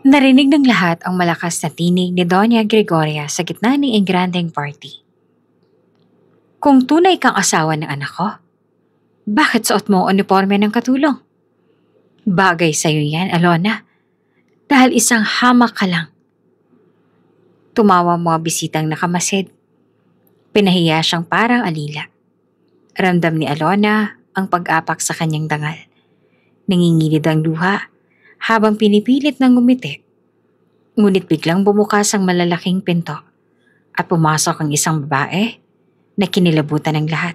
Narinig ng lahat ang malakas na tinig ni Doña Gregoria sa gitna ng engrandeng party. Kung tunay kang asawa ng anak ko, bakit suot mo ang uniforme ng katulong? Bagay sa'yo yan, Alona. Dahil isang hamak ka lang. Tumawa mga bisitang nakamasid. Pinahiya siyang parang alila. Ramdam ni Alona ang pag-apak sa kanyang dangal. Nangingilid ang luha habang pinipilit ng ngumiti. Ngunit biglang bumukas ang malalaking pinto at pumasok ang isang babae na kinilabutan ng lahat.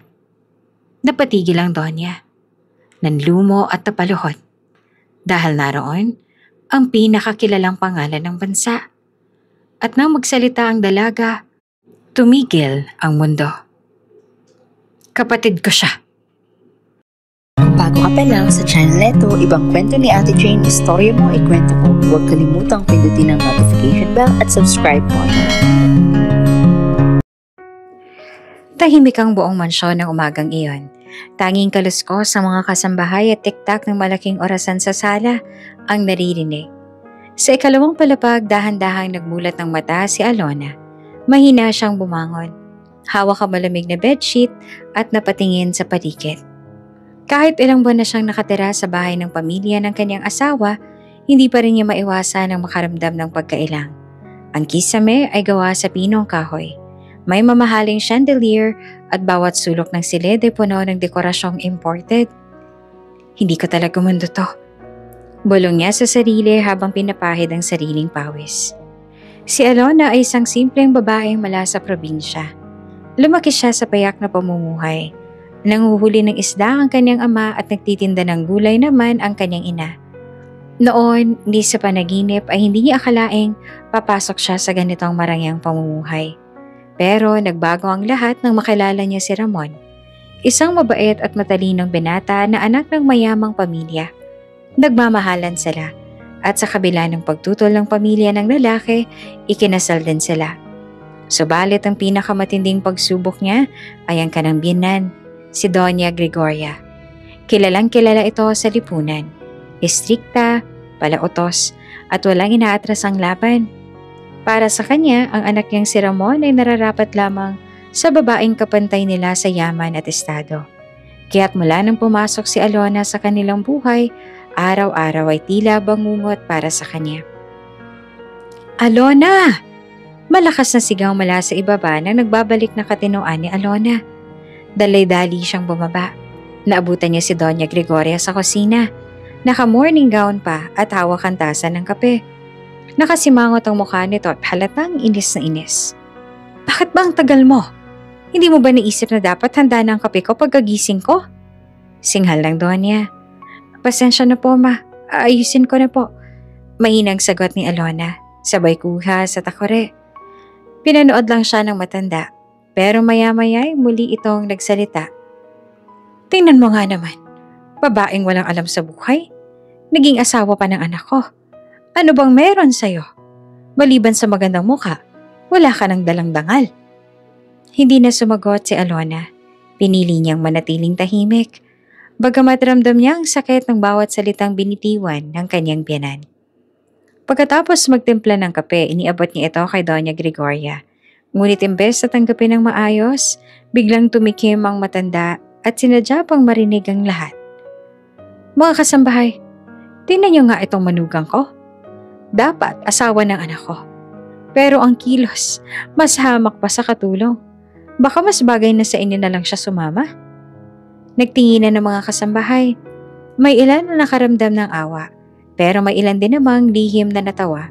Napatigil ang Donya. Nanlumo at napaluhod dahil naroon ang pinakakilalang pangalan ng bansa. At nang magsalita ang dalaga, tumigil ang mundo. Kapatid ko siya. Kung bago ka pa lang sa channel neto, ibang kwento ni Ate Jane, istorya mo, ikwento ko. Huwag kalimutang pindutin ang notification bell at subscribe po. Tahimik ang buong mansyon ng umagang iyon. Tanging kaluskos sa mga kasambahay at tiktak ng malaking orasan sa sala ang naririnig. Sa ikalawang palapag, dahan-dahang nagmulat ng mata si Alona. Mahina siyang bumangon. Hawak ang malamig na bedsheet at napatingin sa paligid. Kahit ilang buwan na siyang nakatira sa bahay ng pamilya ng kanyang asawa, hindi pa rin niya maiwasan ang makaramdam ng pagkailang. Ang kisame ay gawa sa pinong kahoy. May mamahaling chandelier at bawat sulok ng silid ay puno ng dekorasyong imported. Hindi ko talaga mundo to. Bulong niya sa sarili habang pinapahid ang sariling pawis. Si Alona ay isang simpleng babaeng mula sa probinsya. Lumaki siya sa payak na pamumuhay. Nanguhuli ng isda ang kanyang ama at nagtitinda ng gulay naman ang kanyang ina. Noon, hindi sa panaginip ay hindi niya akalaing papasok siya sa ganitong marangyang pamumuhay. Pero nagbago ang lahat nang makilala niya si Ramon. Isang mabait at matalinong binata na anak ng mayamang pamilya. Nagmamahalan sila at sa kabila ng pagtutol ng pamilya ng lalaki, ikinasal din sila. Subalit ang pinakamatinding pagsubok niya ay ang kanang biyenan, si Doña Gregoria. Kilalang kilala ito sa lipunan. Istrikta, palautos at walang inaatras ang laban. Para sa kanya, ang anak niyang si Ramon ay nararapat lamang sa babaeng kapantay nila sa yaman at estado. Kaya't mula nang pumasok si Alona sa kanilang buhay, araw-araw ay tila bangungot para sa kanya. Alona! Malakas na sigaw mula sa ibaba nang nagbabalik na katinoan ni Alona. Dalay-dali siyang bumaba. Naabutan niya si Doña Gregoria sa kusina. Naka-morning gown pa at hawak ang tasa ng kape. Nakasimangot ang mukha nito at halatang inis na inis. Bakit ba ang tagal mo? Hindi mo ba naisip na dapat handa na ang kape ko pagkagising ko? Singhal ng Donya. Pasensya na po ma, aayusin ko na po. Mahinang sagot ni Alona, sabay kuha sa takore. Pinanood lang siya ng matanda, pero maya-maya muli itong nagsalita. Tingnan mo nga naman, babaeng walang alam sa buhay. Naging asawa pa ng anak ko. Ano bang meron sa'yo? Maliban sa magandang mukha, wala ka ng dalang dangal. Hindi na sumagot si Alona. Pinili niyang manatiling tahimik. Bagamat ramdam niya ang sakit ng bawat salitang binitiwan ng kanyang biyanan. Pagkatapos magtimpla ng kape, iniabot niya ito kay Doña Gregoria. Ngunit imbes na tanggapin ng maayos, biglang tumikim ang matanda at sinadya pang marinig ang lahat. Mga kasambahay, tingnan niyo nga itong manugang ko. Dapat asawa ng anak ko. Pero ang kilos, mas hamak pa sa katulong. Baka mas bagay na sa inyo na lang siya sumama. Nagtinginan ng mga kasambahay. May ilan na nakaramdam ng awa, pero may ilan din namang lihim na natawa.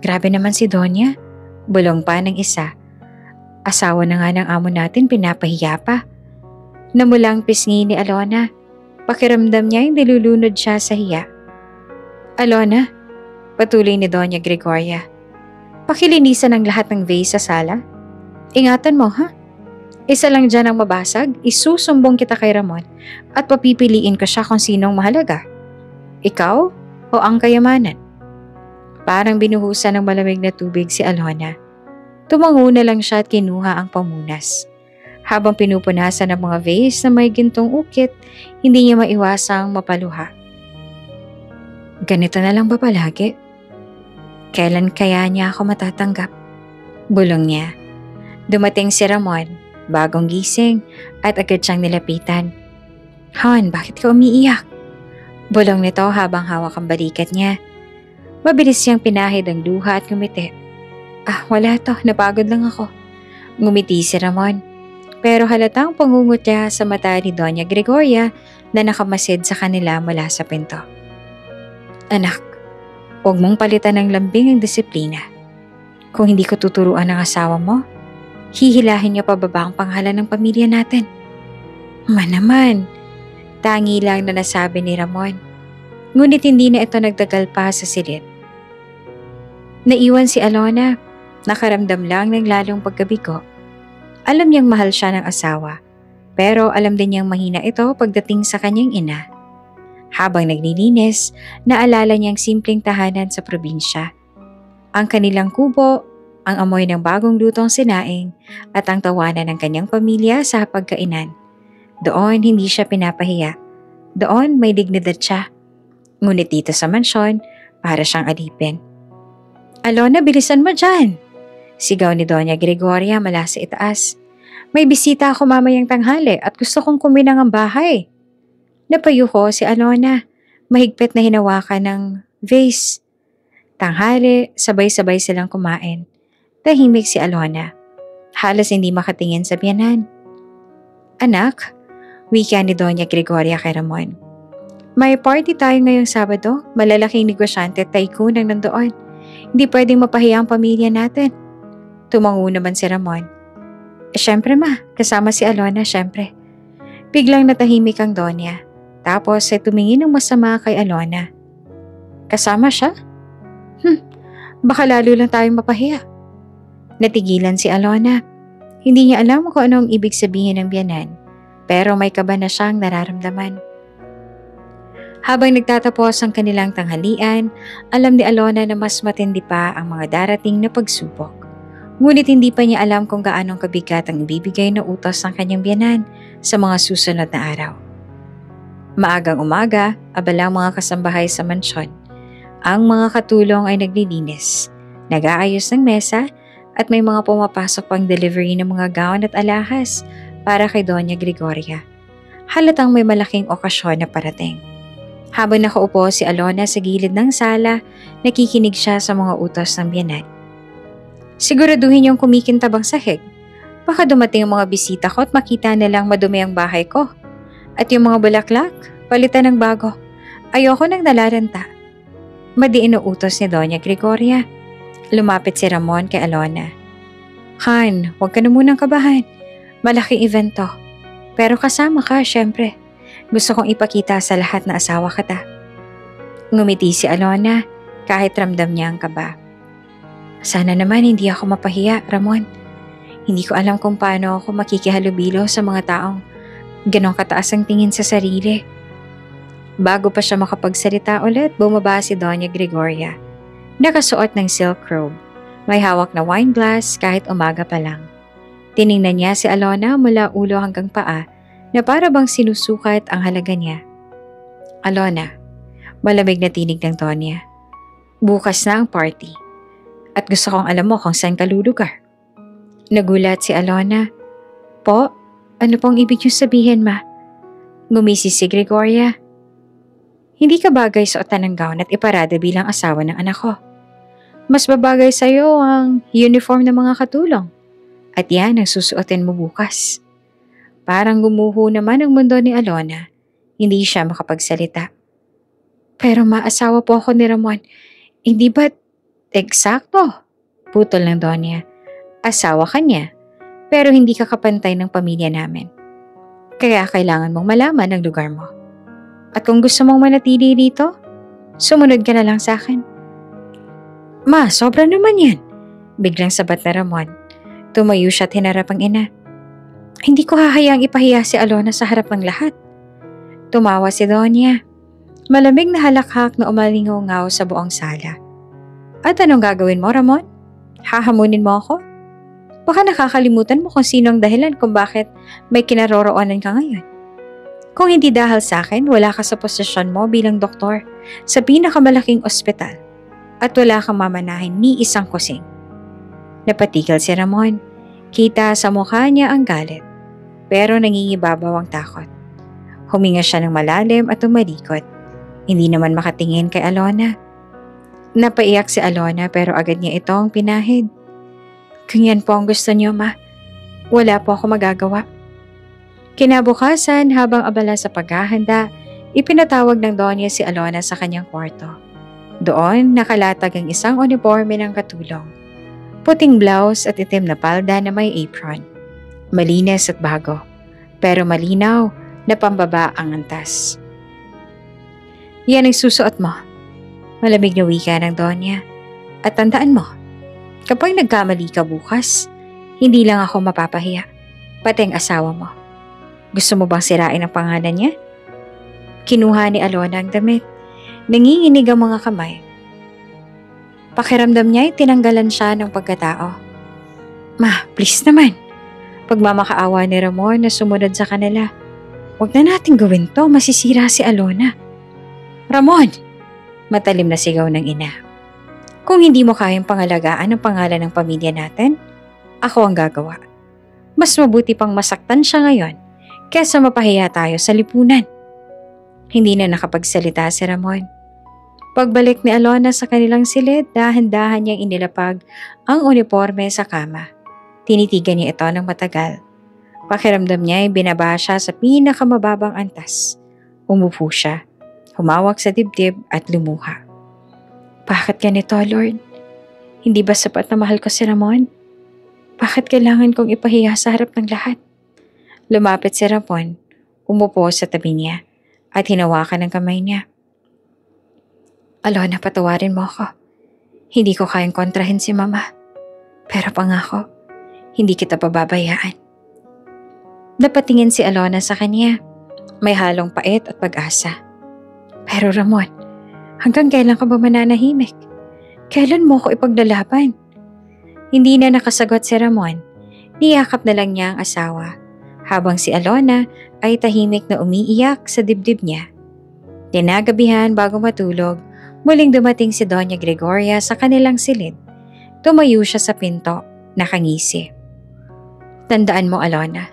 Grabe naman si Donya, bulong pa ng isa. Asawa na nga ng amo natin, pinapahiya pa. Namulang pisngi ni Alona. Pakiramdam niya yung nilulunod siya sa hiya. Alona, patuloy ni Doña Gregoria. Pakilinisan ang lahat ng vase sa sala. Ingatan mo ha? Isa lang dyan ang mabasag, isusumbong kita kay Ramon at papipiliin ko siya kung sinong mahalaga. Ikaw o ang kayamanan? Parang binuhusan ng malamig na tubig si Alona. Tumango na lang siya at kinuha ang pamunas. Habang pinupunasan ng mga vase na may gintong ukit, hindi niya maiwasang mapaluha. Ganito na lang ba palagi? Kailan kaya niya ako matatanggap? Bulong niya. Dumating si Ramon, bagong gising at agad siyang nilapitan. Han, bakit ka umiiyak? Bulong nito habang hawak ang balikat niya. Mabilis siyang pinahid ang luha at ngumiti. Wala to, napagod lang ako. Ngumiti si Ramon. Pero halatang pangungutya sa mata ni Doña Gregoria na nakamasid sa kanila mula sa pinto. Anak, huwag mong palitan ng lambing ang disiplina. Kung hindi ko tuturuan ng asawa mo, hihilahin niya pababa ang pangalan ng pamilya natin. Naman, tangi lang na nasabi ni Ramon. Ngunit hindi na ito nagtagal pa sa silid. Naiwan si Alona, nakaramdam lang ng lalong pagkabigo. Alam niyang mahal siya ng asawa, pero alam din niyang mahina ito pagdating sa kanyang ina. Habang naglilinis, naalala niyang simpleng tahanan sa probinsya. Ang kanilang kubo, ang amoy ng bagong lutong sinaing, at ang tawanan ng kanyang pamilya sa pagkainan. Doon hindi siya pinapahiya. Doon may dignidad siya. Ngunit dito sa mansyon, para siyang alipin. Alona, bilisan mo dyan! Sigaw ni Doña Gregoria mula sa itaas. May bisita ako mamayang tanghali at gusto kong kuminang ang bahay. Napayuko si Alona, mahigpit na hinawakan ng vase. Tanghali, sabay-sabay silang kumain. Tahimik si Alona. Halos hindi makatingin sa biyanan. Anak, wika ni Doña Gregoria kay Ramon. May party tayo ngayong Sabado, malalaking negosyante at tycoon ang nandoon. Hindi pwedeng mapahiya ang pamilya natin. Tumango naman si Ramon. Siyempre ma, kasama si Alona, siyempre. Biglang natahimik ang Donya. Tapos ay tumingin ng masama kay Alona. Kasama siya? Baka lalo lang tayong mapahiya. Natigilan si Alona. Hindi niya alam kung ano ang ibig sabihin ng biyanan, pero may kaba na siyang nararamdaman. Habang nagtatapos ang kanilang tanghalian, alam ni Alona na mas matindi pa ang mga darating na pagsubok. Ngunit hindi pa niya alam kung gaanong kabigat ang ibibigay na utos ng kanyang biyanan sa mga susunod na araw. Maagang umaga, abala ang mga kasambahay sa mansyon. Ang mga katulong ay naglilinis, nag-aayos ng mesa at may mga pumapasok pang delivery ng mga gown at alahas para kay Doña Gregoria. Halatang may malaking okasyon na parating. Habang nakaupo si Alona sa gilid ng sala, nakikinig siya sa mga utos ng biyanan. Siguraduhin niyong kumikintabang sahig. Baka dumating ang mga bisita ko at makita nilang madumi ang bahay ko. At yung mga bulaklak, palitan ng bago. Ayoko nang nalaranta. Madiin ang utos ni Doña Gregoria. Lumapit si Ramon kay Alona. Han, huwag ka na munang kabahan. Malaking event to. Pero kasama ka, syempre. Gusto kong ipakita sa lahat na asawa kita. Ngumiti si Alona kahit ramdam niya ang kaba. Sana naman hindi ako mapahiya, Ramon. Hindi ko alam kung paano ako makikihalubilo sa mga taong ganong kataas ang tingin sa sarili. Bago pa siya makapagsalita ulit, bumaba si Doña Gregoria. Nakasuot ng silk robe. May hawak na wine glass kahit umaga pa lang. Tiningnan niya si Alona mula ulo hanggang paa na para bang sinusukat ang halaga niya. Alona, malamig na tinig ng Donya. Bukas na ang party. At gusto kong alam mo kung saan ka lulugar. Nagulat si Alona. Po, ano pong ibig niyo sabihin, ma? Ngumisi si Gregoria. Hindi ka bagay suotan ng gown at iparada bilang asawa ng anak ko. Mas babagay sa'yo ang uniform ng mga katulong. At yan ang susuotin mo bukas. Parang gumuho naman ang mundo ni Alona. Hindi siya makapagsalita. Pero maasawa po ako ni Ramon. Hindi ba't eksakto? Putol ng Donya. Asawa ka niya, pero hindi ka kapantay ng pamilya namin. Kaya kailangan mong malaman ang lugar mo. At kung gusto mong manatili rito, sumunod ka na lang sa akin. Ma, sobra naman yan. Biglang sabat na Ramon. Tumayo siya at hinarap ang ina. Hindi ko hahayaang ipahiya si Alona sa harap ng lahat. Tumawa si Donya. Malamig na halakhak na umalingaw-ngaw sa buong sala. At anong gagawin mo, Ramon? Hahamunin mo ako? Baka nakakalimutan mo kung sino ang dahilan kung bakit may kinaroroonan ka ngayon. Kung hindi dahil sa akin, wala ka sa posisyon mo bilang doktor sa pinakamalaking ospital at wala kang mamanahin ni isang kusing. Napatigil si Ramon. Kita sa mukha niya ang galit, pero nangingibabaw ang takot. Huminga siya ng malalim at tumalikod. Hindi naman makatingin kay Alona. Napaiyak si Alona pero agad niya itong pinahid. Kung yan po ang gusto niyo, ma, wala po ako magagawa. Kinabukasan, habang abala sa paghahanda, ipinatawag ng Donya si Alona sa kanyang kwarto. Doon, nakalatag ang isang uniforme ng katulong. Puting blouse at itim na palda na may apron. Malinis at bago, pero malinaw na pambaba ang antas. Yan ang susuot mo. Malamig na wika ng Donya. At tandaan mo, kapag nagkamali ka bukas, hindi lang ako mapapahiya, pati ang asawa mo. Gusto mo bang sirain ang pangalan niya? Kinuha ni Alona ang damit. Nanginginig ang mga kamay. Pakiramdam niya ay tinanggalan siya ng pagkatao. Ma, please naman. Pagmamakaawa ni Ramon na sumunod sa kanila. Huwag na natin gawin to, masisira si Alona. Ramon! Matalim na sigaw ng ina. Kung hindi mo kayang pangalagaan ang pangalan ng pamilya natin, ako ang gagawa. Mas mabuti pang masaktan siya ngayon kesa mapahiya tayo sa lipunan. Hindi na nakapagsalita si Ramon. Pagbalik ni Alona sa kanilang silid, dahan-dahan niyang inilapag ang uniforme sa kama. Tinitigan niya ito ng matagal. Pakiramdam niya ay binaba siya sa pinakamababang antas. Umupo siya, humawak sa dibdib at lumuha. Bakit ganito, Lord? Hindi ba sapat na mahal ko si Ramon? Bakit kailangan kong ipahiya sa harap ng lahat? Lumapit si Ramon, umupo sa tabi niya at hinawakan ang kamay niya. Alona, patawarin mo ako. Hindi ko kayang kontrahin si Mama. Pero pangako, hindi kita pababayaan. Napatingin si Alona sa kanya. May halong pait at pag-asa. Pero Ramon, hanggang kailan ka ba mananahimik? Kailan mo ko ipaglalaban? Hindi na nakasagot si Ramon. Niyakap na lang niya ang asawa, habang si Alona ay tahimik na umiiyak sa dibdib niya. Kinagabihan bago matulog, muling dumating si Doña Gregoria sa kanilang silid. Tumayo siya sa pinto, nakangisi. Tandaan mo, Alona,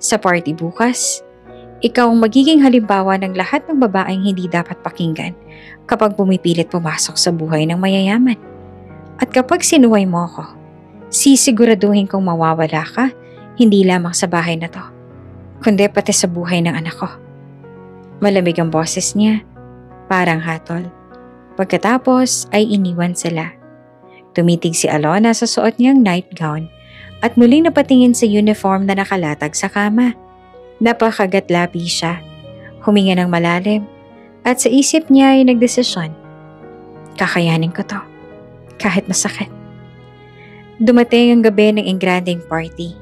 sa party bukas, ikaw ang magiging halimbawa ng lahat ng babaeng hindi dapat pakinggan kapag pumipilit pumasok sa buhay ng mayayaman. At kapag sinuway mo ako, sisiguraduhin kong mawawala ka, hindi lamang sa bahay na to, kundi pati sa buhay ng anak ko. Malamig ang boses niya, parang hatol. Pagkatapos ay iniwan sila. Tumitig si Alona sa suot niyang nightgown at muling napatingin sa uniform na nakalatag sa kama. Napakagatlapi siya. Huminga ng malalim at sa isip niya ay nagdesisyon. Kakayanin ko to, kahit masakit. Dumating ang gabi ng engranding party.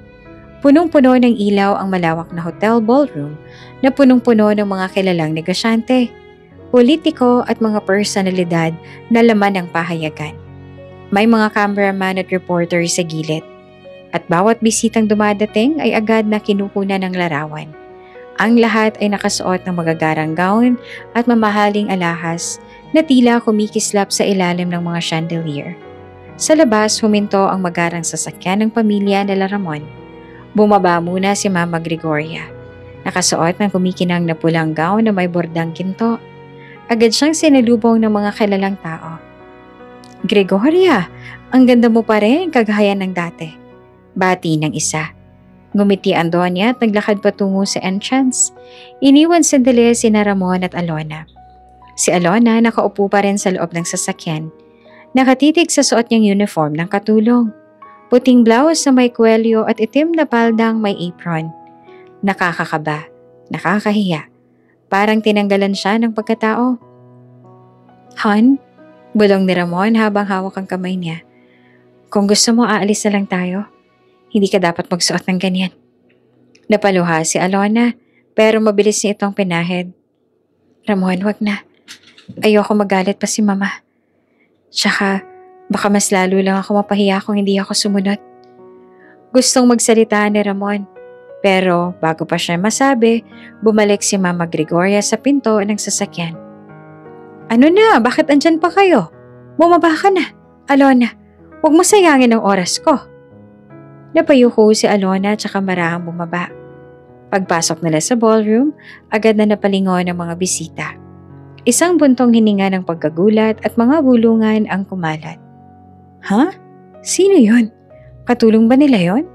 Punong-puno ng ilaw ang malawak na hotel ballroom na punong-puno ng mga kilalang negosyante, politiko at mga personalidad na laman ng pahayagan. May mga cameraman at reporter sa gilid. At bawat bisitang dumadating ay agad na kinukunan ng larawan. Ang lahat ay nakasuot ng magagarang gown at mamahaling alahas na tila kumikislap sa ilalim ng mga chandelier. Sa labas, huminto ang magarang sasakyan ng pamilya nila Ramon. Bumaba muna si Mama Gregoria. Nakasuot ng kumikinang na pulang gown na may bordang ginto. Agad siyang sinalubong ng mga kilalang tao. Gregoria, ang ganda mo pa rin kagaya ng dati. Bati ng isa. Ngumiti ang Donya at naglakad patungo sa entrance. Iniwan sandali sina Ramon at Alona. Si Alona nakaupo pa rin sa loob ng sasakyan. Nakatitig sa suot niyang uniform ng katulong. Puting blouse na may kwelyo at itim na paldang may apron. Nakakakaba, nakakahiya. Parang tinanggalan siya ng pagkatao. Han, bulong ni Ramon habang hawak ang kamay niya. Kung gusto mo, aalis na lang tayo. Hindi ka dapat magsuot ng ganyan. Napaluha si Alona, pero mabilis niya itong pinahid. Ramon, wag na. Ayoko magalit pa si Mama. Tsaka, baka mas lalo lang ako mapahiya kung hindi ako sumunod. Gustong magsalita ni Ramon, pero bago pa siya masabi, bumalik si Mama Gregoria sa pinto ng sasakyan. Ano na? Bakit andyan pa kayo? Bumaba ka na. Alona, huwag mo sayangin ang oras ko. Napayuko si Alona at saka marahang bumaba. Pagpasok nila sa ballroom, agad na napalingon ang mga bisita. Isang buntong hininga ng pagkagulat at mga bulungan ang kumalat. Ha? Sino yon? Katulong ba nila yon?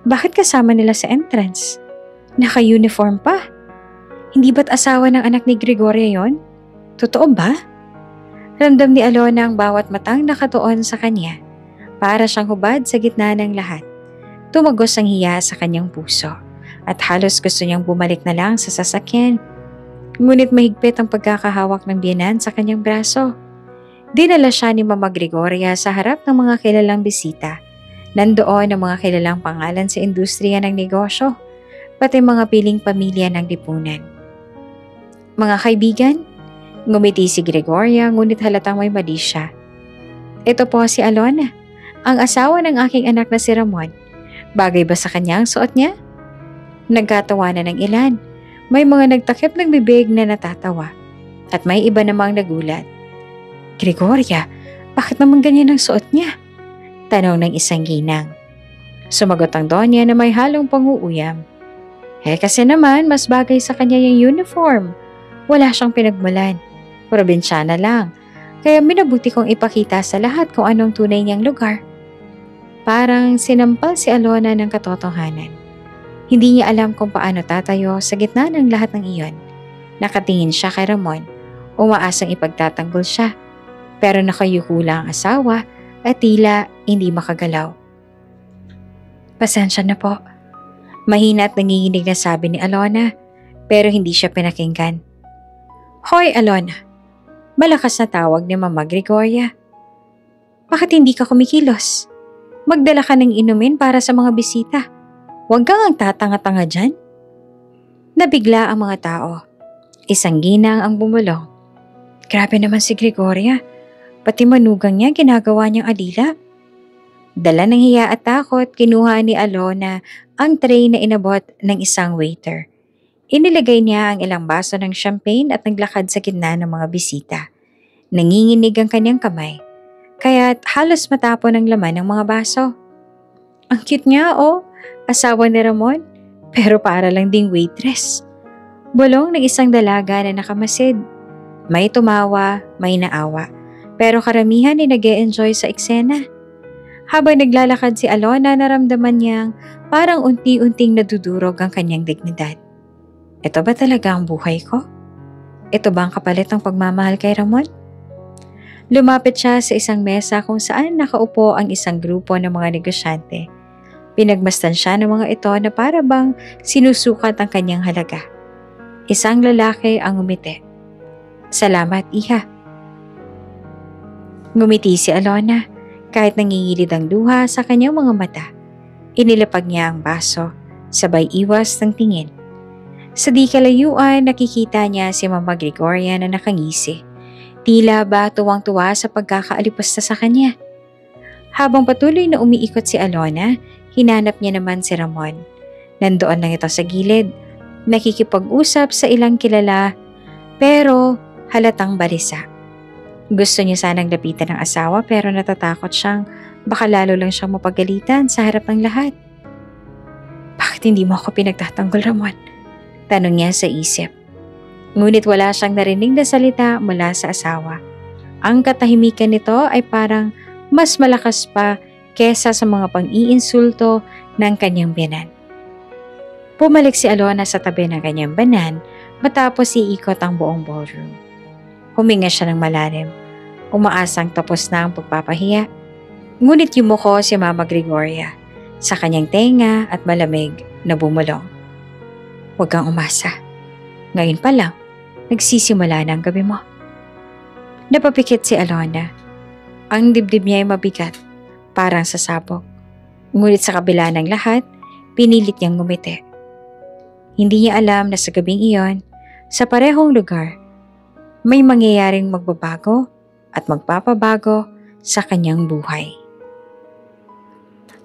Bakit kasama nila sa entrance? Naka-uniform pa. Hindi ba't asawa ng anak ni Gregoria yon? Totoo ba? Ramdam ni Alona ang bawat matang nakatuon sa kanya. Para siyang hubad sa gitna ng lahat. Tumagos ang hiya sa kanyang puso at halos gusto niyang bumalik na lang sa sasakyan. Ngunit mahigpit ang pagkakahawak ng biyenan sa kanyang braso. Dinala siya ni Mama Gregoria sa harap ng mga kilalang bisita. Nandoon ang mga kilalang pangalan sa industriya ng negosyo, pati mga piling pamilya ng lipunan. Mga kaibigan, ngumiti si Gregoria ngunit halatang may mali siya. Ito po si Alona, ang asawa ng aking anak na si Ramon. Bagay ba sa kanya ang suot niya? Nagkatawanan ng ilan. May mga nagtakip ng bibig na natatawa. At may iba namang nagulat. Gregoria, bakit naman ganyan ang suot niya? Tanong ng isang ginang. Sumagot ang Donya na may halong panguuyam. Kasi naman mas bagay sa kanya yung uniform. Wala siyang pinagmulan. Probinsyana lang. Kaya minabuti kong ipakita sa lahat kung anong tunay niyang lugar. Parang sinampal si Alona ng katotohanan. Hindi niya alam kung paano tatayo sa gitna ng lahat ng iyon. Nakatingin siya kay Ramon, umaasang ipagtatanggol siya. Pero nakayuko lang ang asawa at tila hindi makagalaw. Pasensya na po. Mahina at nanginginig na sabi ni Alona, pero hindi siya pinakinggan. Hoy Alona, malakas na tawag ni Mama Gregoria. Bakit hindi ka kumikilos? Magdala ka ng inumin para sa mga bisita. Huwag kang ang tatanga-tanga dyan. Nabigla ang mga tao. Isang ginang ang bumulong. Grabe naman si Gregoria. Pati manugang niya ginagawa niyang alila. Dala ng hiya at takot, kinuha ni Alona ang tray na inabot ng isang waiter. Inilagay niya ang ilang baso ng champagne at naglakad sa gitna ng mga bisita. Nanginginig ang kanyang kamay. Kaya't halos matapon ang laman ng mga baso. Ang cute niya, oh. Asawa ni Ramon, pero para lang ding waitress. Bulong ng isang dalaga na nakamasid. May tumawa, may naawa, pero karamihan ay nag-e-enjoy sa eksena. Habang naglalakad si Alona, naramdaman niyang parang unti-unting nadudurog ang kanyang dignidad. Ito ba talaga ang buhay ko? Ito ba ang kapalit ng pagmamahal kay Ramon? Lumapit siya sa isang mesa kung saan nakaupo ang isang grupo ng mga negosyante. Pinagmasdan siya ng mga ito na para bang sinusukat ang kanyang halaga. Isang lalaki ang ngumiti. Salamat, iha. Ngumiti si Alona kahit nangingilid ang luha sa kanyang mga mata. Inilapag niya ang baso, sabay iwas ng tingin. Sa di kalayuan, nakikita niya si Mama Gregoria na nakangisi. Tila ba tuwang-tuwa sa pagkakaalipusta sa kanya. Habang patuloy na umiikot si Alona, hinanap niya naman si Ramon. Nandoon lang ito sa gilid, nakikipag-usap sa ilang kilala, pero halatang balisa. Gusto niya sanang lapitan ng asawa pero natatakot siyang baka lalo lang siyang mapagalitan sa harap ng lahat. Bakit hindi mo ako pinagtatanggol, Ramon? Tanong niya sa isip. Ngunit wala siyang narinig na salita mula sa asawa. Ang katahimikan nito ay parang mas malakas pa kesa sa mga pang-iinsulto ng kanyang biyanan. Pumalik si Alona sa tabi ng kanyang banan matapos iikot ang buong ballroom. Huminga siya ng malalim, umaasang tapos na ang pagpapahiya. Ngunit yumuko si Mama Gregoria sa kanyang tenga at malamig na bumulong. Huwag kang umasa. Ngayon pa lang, nagsisimula na ang gabi mo. Napapikit si Alona. Ang dibdib niya ay mabigat, parang sasabog. Ngunit sa kabila ng lahat, pinilit niyang ngumiti. Hindi niya alam na sa gabing iyon, sa parehong lugar, may mangyayaring magbabago at magpapabago sa kanyang buhay.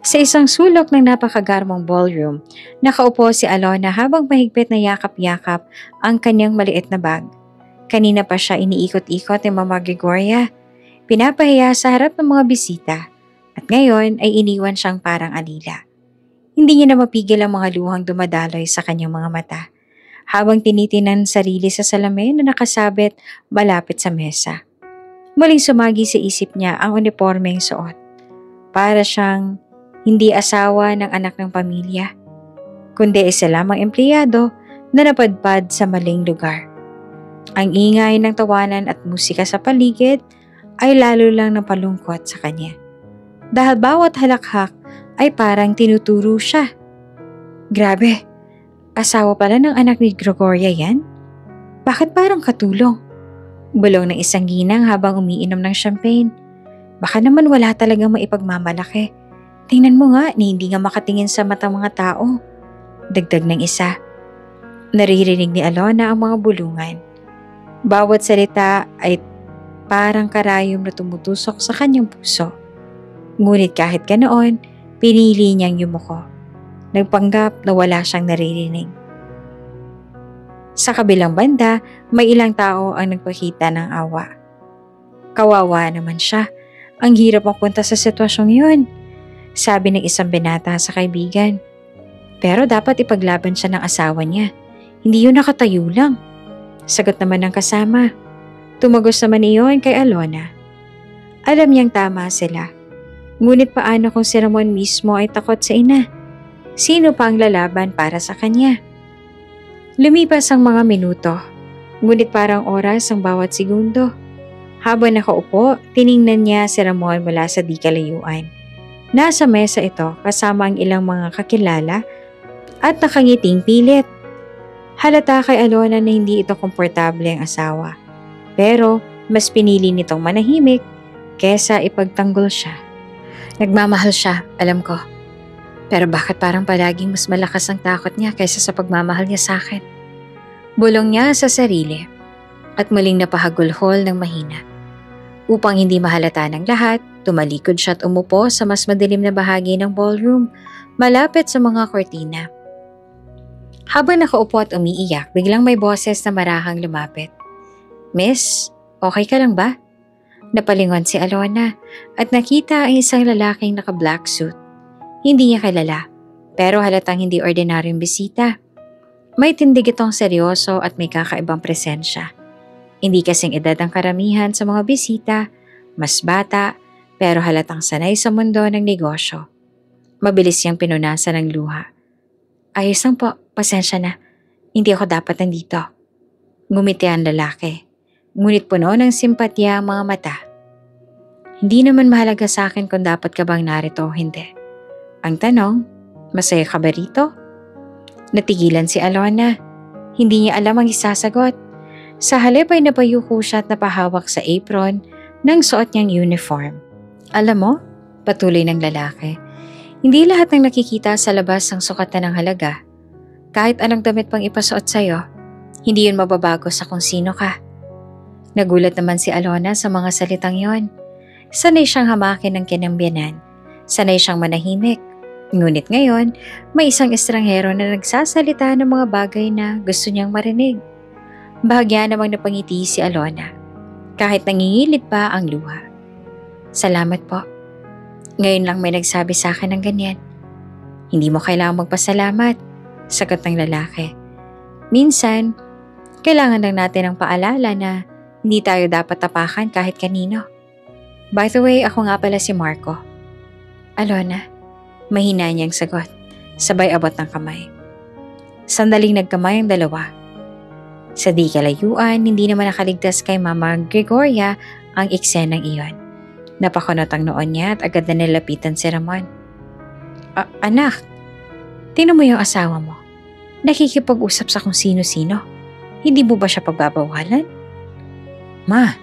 Sa isang sulok ng napakagarmong ballroom, nakaupo si Alona habang mahigpit na yakap-yakap ang kanyang maliit na bag. Kanina pa siya iniikot-ikot ni Mama Gregoria. Pinapahiya sa harap ng mga bisita at ngayon ay iniwan siyang parang alila. Hindi niya na mapigil ang mga luhang dumadaloy sa kanyang mga mata habang tinitinan sarili sa salamin na nakasabit malapit sa mesa. Muling sumagi sa isip niya ang unipormeng suot. Para siyang hindi asawa ng anak ng pamilya, kundi isa lamang empleyado na napadpad sa maling lugar. Ang ingay ng tawanan at musika sa paligid ay lalo lang napalungkot sa kanya. Dahil bawat halakhak ay parang tinuturo siya. Grabe, asawa pala ng anak ni Gregoria yan? Bakit parang katulong? Bulong ng isang ginang habang umiinom ng champagne. Baka naman wala talagang maipagmamalaki. Tingnan mo nga, hindi nga makatingin sa mata mga tao. Dagdag ng isa. Naririnig ni Alona ang mga bulungan. Bawat salita ay parang karayom na tumutusok sa kanyang puso. Ngunit kahit ganoon, pinili niyang yumuko. Nagpanggap na wala siyang naririnig. Sa kabilang banda, may ilang tao ang nagpakita ng awa. Kawawa naman siya. Ang hirap mapunta sa sitwasyong yun, sabi ng isang binata sa kaibigan. Pero dapat ipaglaban siya ng asawa niya. Hindi yun nakatayo lang. Sagot naman ng kasama. Tumagos naman iyon kay Alona. Alam niyang tama sila. Ngunit paano kung si Ramon mismo ay takot sa ina? Sino pa ang lalaban para sa kanya? Lumipas ang mga minuto. Ngunit parang oras ang bawat segundo. Habang nakaupo, tiningnan niya si Ramon mula sa di kalayuan. Nasa mesa ito kasama ang ilang mga kakilala at nakangiting pilit. Halata kay Alona na hindi ito komportable ang asawa. Pero mas pinili nitong manahimik kesa ipagtanggol siya. Nagmamahal siya, alam ko. Pero bakit parang palaging mas malakas ang takot niya kaysa sa pagmamahal niya sa akin? Bulong niya sa sarili at muling napahagulhol ng mahina. Upang hindi mahalata ng lahat, tumalikod siya at umupo sa mas madilim na bahagi ng ballroom, malapit sa mga kortina. Habang nakaupo at umiiyak, biglang may boses na marahang lumapit. Miss, okay ka lang ba? Napalingon si Alona at nakita ang isang lalaking naka-black suit. Hindi niya kilala, pero halatang hindi ordinaryong bisita. May tindig itong seryoso at may kakaibang presensya. Hindi kasing edad ang karamihan sa mga bisita, mas bata, pero halatang sanay sa mundo ng negosyo. Mabilis siyang pinunasan ng luha. Ayos lang po, pasensya na. Hindi ako dapat nandito. Ngumiti ang lalaki. Ngunit puno ng simpatya ang mga mata. Hindi naman mahalaga sa akin kung dapat ka bang narito o hindi. Ang tanong, masaya ka ba rito? Natigilan si Alona. Hindi niya alam ang isasagot. Sa halip ay napayuko siya at napahawak sa apron ng suot niyang uniform. Alam mo, patuloy ng lalaki, hindi lahat ng nakikita sa labas ang sukatan ng halaga. Kahit anong damit pang ipasuot sa'yo, hindi yun mababago sa kung sino ka. Nagulat naman si Alona sa mga salitang yon. Sanay siyang hamakin ng kinambyanan. Sanay siyang manahimik. Ngunit ngayon, may isang estranghero na nagsasalita ng mga bagay na gusto niyang marinig. Bahagya namang napangiti si Alona, kahit nangingilid pa ang luha. Salamat po. Ngayon lang may nagsabi sa akin ng ganyan. Hindi mo kailangang magpasalamat, sagot ng lalaki. Minsan, kailangan lang natin ng paalala na hindi tayo dapat tapakan kahit kanino. By the way, ako nga pala si Marco. Alona, mahina niyang sagot, sabay abot ng kamay. Sandaling nagkamay ang dalawa. Sa di kalayuan, hindi naman nakaligtas kay Mama Gregoria ang eksenang iyon. Napakunot ang noon niya at agad na nilapitan si Ramon. Anak, tingnan mo yung asawa mo. Nakikipag-usap sa kung sino-sino. Hindi mo ba siya pagbabawalan? Ma,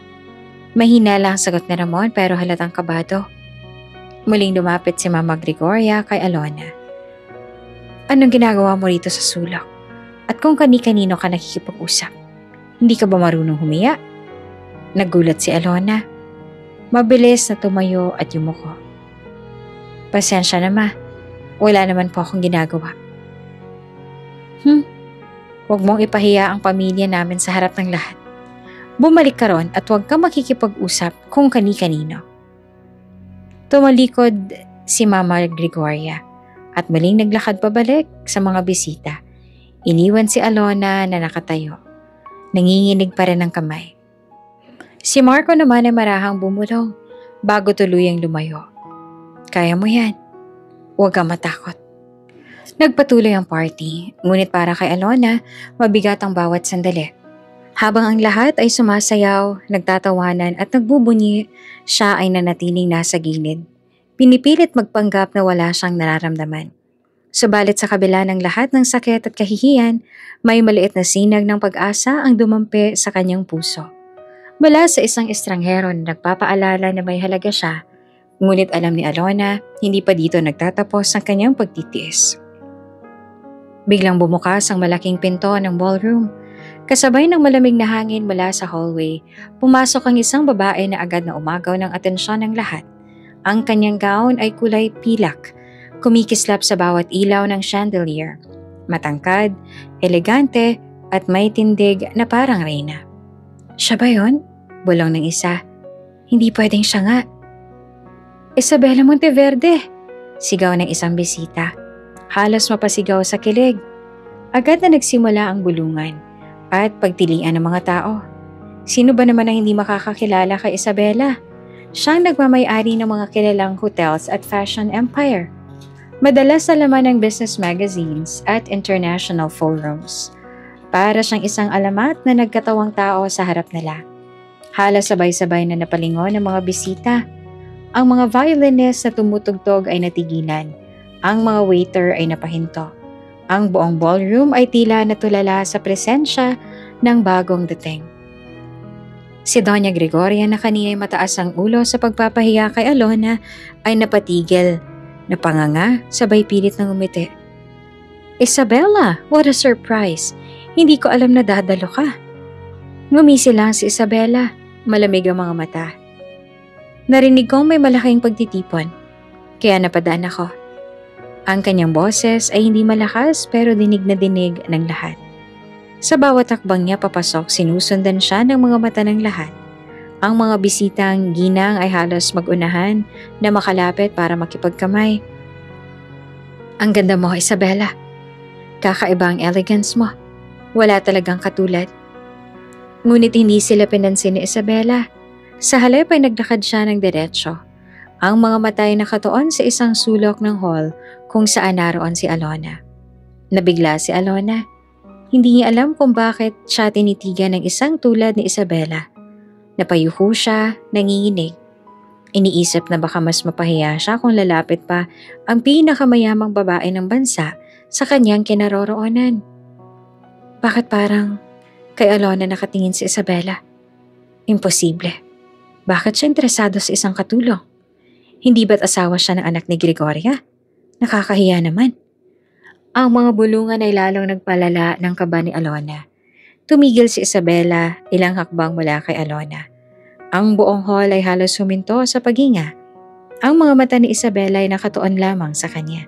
mahina lang ang sagot ni Ramon pero halatang kabado. Muling lumapit si Mama Gregoria kay Alona. Anong ginagawa mo rito sa sulok? At kung kani-kanino ka nakikipag-usap, hindi ka ba marunong humiya? Nagulat si Alona. Mabilis na tumayo at yumuko. Pasensya na ma, wala naman po akong ginagawa. Huwag mong ipahiya ang pamilya namin sa harap ng lahat. Bumalik ka ron at huwag ka makikipag-usap kung kani-kanino. Tumalikod si Mama Gregoria at muling naglakad pabalik sa mga bisita. Iniwan si Alona na nakatayo. Nanginginig pa rin ang kamay. Si Marco naman ay marahang bumulong bago tuluyang lumayo. Kaya mo yan. Huwag kang matakot. Nagpatuloy ang party, ngunit para kay Alona, mabigat ang bawat sandali. Habang ang lahat ay sumasayaw, nagtatawanan at nagbubunyi, siya ay nanatiling nasa gilid. Pinipilit magpanggap na wala siyang nararamdaman. Subalit sa kabila ng lahat ng sakit at kahihiyan, may maliit na sinag ng pag-asa ang dumampi sa kanyang puso. Mula sa isang estranghero na nagpapaalala na may halaga siya, ngunit alam ni Alona, hindi pa dito nagtatapos ang kanyang pagtitiis. Biglang bumukas ang malaking pinto ng ballroom. Kasabay ng malamig na hangin mula sa hallway, pumasok ang isang babae na agad na umagaw ng atensyon ng lahat. Ang kanyang gown ay kulay pilak, kumikislap sa bawat ilaw ng chandelier. Matangkad, elegante, at may tindig na parang reyna. Siya ba yun? Bulong ng isa. Hindi pwedeng siya nga. Isabela Monteverde! Sigaw ng isang bisita. Halos mapasigaw sa kilig. Agad na nagsimula ang bulungan at pagtilian ng mga tao. Sino ba naman ang hindi makakakilala kay Isabela? Siyang nagmamay-ari ng mga kilalang hotels at fashion empire. Madalas sa laman ng business magazines at international forums. Para siyang isang alamat na nagkatawang tao sa harap nila. Halos sabay-sabay na napalingon ng mga bisita. Ang mga violinist na tumutugtog ay natigilan. Ang mga waiter ay napahinto. Ang buong ballroom ay tila natulala sa presensya ng bagong dating. Si Doña Gregoria na kanina mataas ang ulo sa pagpapahiya kay Alona ay napatigil, napanganga, sabay pilit ng umiti. Isabela, what a surprise! Hindi ko alam na dadalo ka. Ngumisi lang si Isabela, malamig ang mga mata. Narinig kong may malaking pagtitipon, kaya napadaan ako. Ang kanyang boses ay hindi malakas pero dinig na dinig ng lahat. Sa bawat hakbang niya papasok, sinusundan siya ng mga mata ng lahat. Ang mga bisitang ginang ay halos magunahan na makalapit para makipagkamay. Ang ganda mo, Isabela. Kakaiba ang elegance mo. Wala talagang katulad. Ngunit hindi sila pinansin ni Isabela. Sa halip ay naglakad siya ng diretsyo. Ang mga mata ay nakatuon sa isang sulok ng hall kung saan naroon si Alona. Nabigla si Alona. Hindi niya alam kung bakit siya tinitigan ng isang tulad ni Isabela. Napayuko siya, nanginginig. Iniisip na baka mas mapahiya siya kung lalapit pa ang pinakamayamang babae ng bansa sa kanyang kinaroroonan. Bakit parang kay Alona nakatingin si Isabela? Imposible. Bakit siya interesado sa isang katulong? Hindi ba't asawa siya ng anak ni Gregoria? Nakakahiya naman. Ang mga bulungan ay lalong nagpalala ng kaba ni Alona. Tumigil si Isabela ilang hakbang mula kay Alona. Ang buong hall ay halos huminto sa paghinga. Ang mga mata ni Isabela ay nakatuon lamang sa kanya.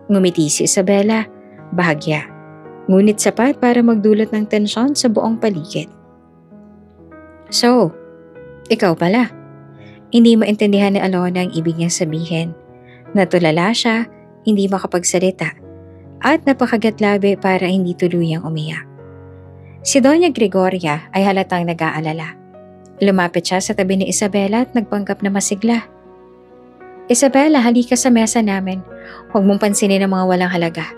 Ngumiti si Isabela, bahagya. Ngunit sapat para magdulot ng tensyon sa buong paligid. So, ikaw pala. Hindi maintindihan ni Alona ang ibig niyang sabihin. Natulala siya, hindi makapagsalita, at napakagatlabi para hindi tuluyang umiyak. Si Doña Gregoria ay halatang nag-aalala. Lumapit siya sa tabi ni Isabela at nagpanggap na masigla. Isabela, halika sa mesa namin. Huwag mong pansinin ang mga walang halaga.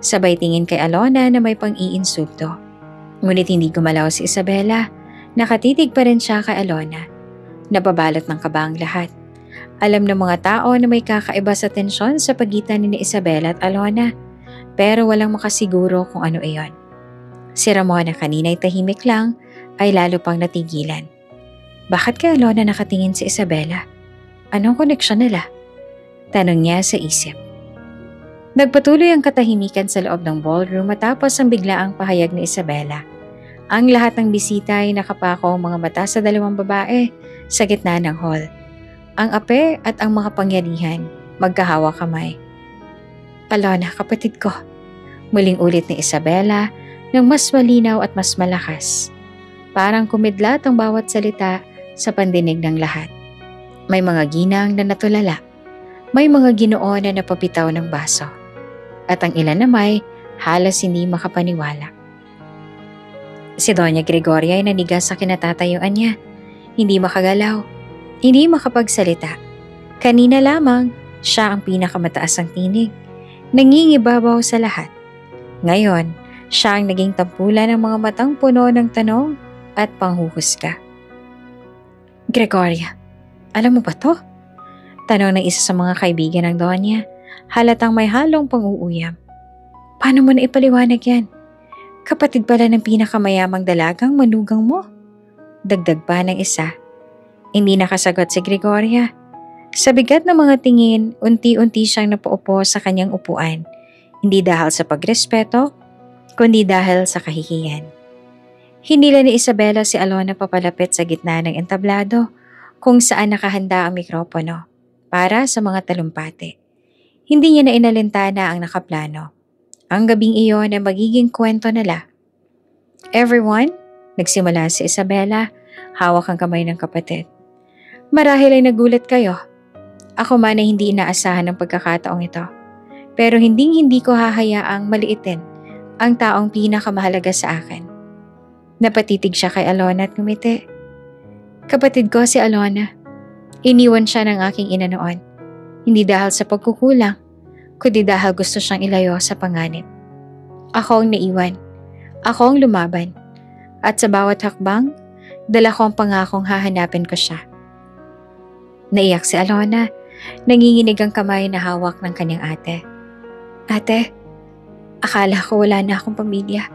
Sabay tingin kay Alona na may pang-iinsulto. Ngunit hindi gumalaw si Isabela. Nakatitig pa rin siya kay Alona. Nababalot ng kaba ang lahat. Alam ng mga tao na may kakaiba sa tensyon sa pagitan ni Isabela at Alona, pero walang makasiguro kung ano iyon. Si Ramona kanina'y tahimik lang ay lalo pang natigilan. Bakit kay Alona nakatingin si Isabela? Anong koneksyon nila? Tanong niya sa isip. Nagpatuloy ang katahimikan sa loob ng ballroom matapos ang biglaang pahayag ni Isabela. Ang lahat ng bisita ay nakapako ang mga mata sa dalawang babae sa gitna ng hall. Ang ape at ang mga pangyarihan magkahawak kamay. Alona, kapatid ko. Muling ulit ni Isabela nang mas malinaw at mas malakas. Parang kumidlat ang bawat salita sa pandinig ng lahat. May mga ginang na natulala. May mga ginoo na napapitaw ng baso. At ang ilan na may halos hindi makapaniwala. Si Doña Gregoria ay nanigas sa kinatatayuan niya. Hindi makagalaw. Hindi makapagsalita. Kanina lamang, siya ang pinakamataas ang tinig. Nangingibabaw sa lahat. Ngayon, siya ang naging tampulan ng mga matang puno ng tanong at panghuhusga. Gregoria, alam mo ba to? Tanong ng isa sa mga kaibigan ng Donya, halatang may halong pang-uuyam. Paano mo na ipaliwanag yan? Kapatid pala ng pinakamayamang dalagang manugang mo? Dagdag pa ng isa. Hindi nakasagot si Gregoria. Sa bigat ng mga tingin, unti-unti siyang napaupo sa kanyang upuan. Hindi dahil sa pagrespeto, kundi dahil sa kahihiyan. Hinila ni Isabela si Alona papalapit sa gitna ng entablado kung saan nakahanda ang mikropono para sa mga talumpati. Hindi niya na inalintana ang nakaplano. Ang gabing iyon ay magiging kwento nila. Everyone, nagsimula si Isabela, hawak ang kamay ng kapatid. Marahil ay nagulat kayo. Ako man ay hindi inaasahan ng pagkakataong ito. Pero hindi ko hahayaang maliitin ang taong pinakamahalaga sa akin. Napatitig siya kay Alona at ngumiti. Kapatid ko si Alona. Iniwan siya ng aking ina noon. Hindi dahil sa pagkukulang, kundi dahil gusto siyang ilayo sa panganib. Ako ang naiwan. Ako ang lumaban. At sa bawat hakbang, dala ko ang pangakong hahanapin ko siya. Naiyak si Alona. Nanginginig ang kamay na hawak ng kanyang ate. Ate, akala ko wala na akong pamilya.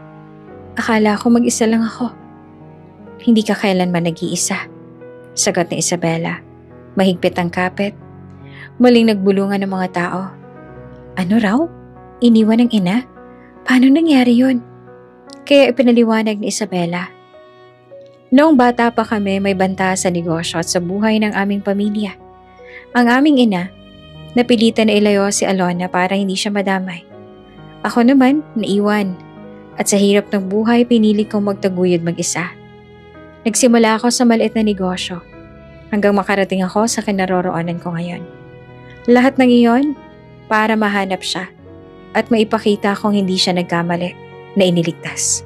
Akala ko mag-isa lang ako. Hindi ka kailanman nag-iisa. Sagot ni Isabela. Mahigpit ang kapit. Muling nagbulungan ng mga tao. Ano raw? Iniwan ng ina? Paano nangyari yun? Kaya ipinaliwanag ni Isabela. Noong bata pa kami may banta sa negosyo at sa buhay ng aming pamilya. Ang aming ina, napilitan na ilayo si Alona para hindi siya madamay. Ako naman, naiwan. At sa hirap ng buhay, pinili kong magtaguyod mag-isa. Nagsimula ako sa maliit na negosyo hanggang makarating ako sa kinaroroonan ko ngayon. Lahat ng iyon para mahanap siya at maipakita kong hindi siya nagkamali na iniligtas.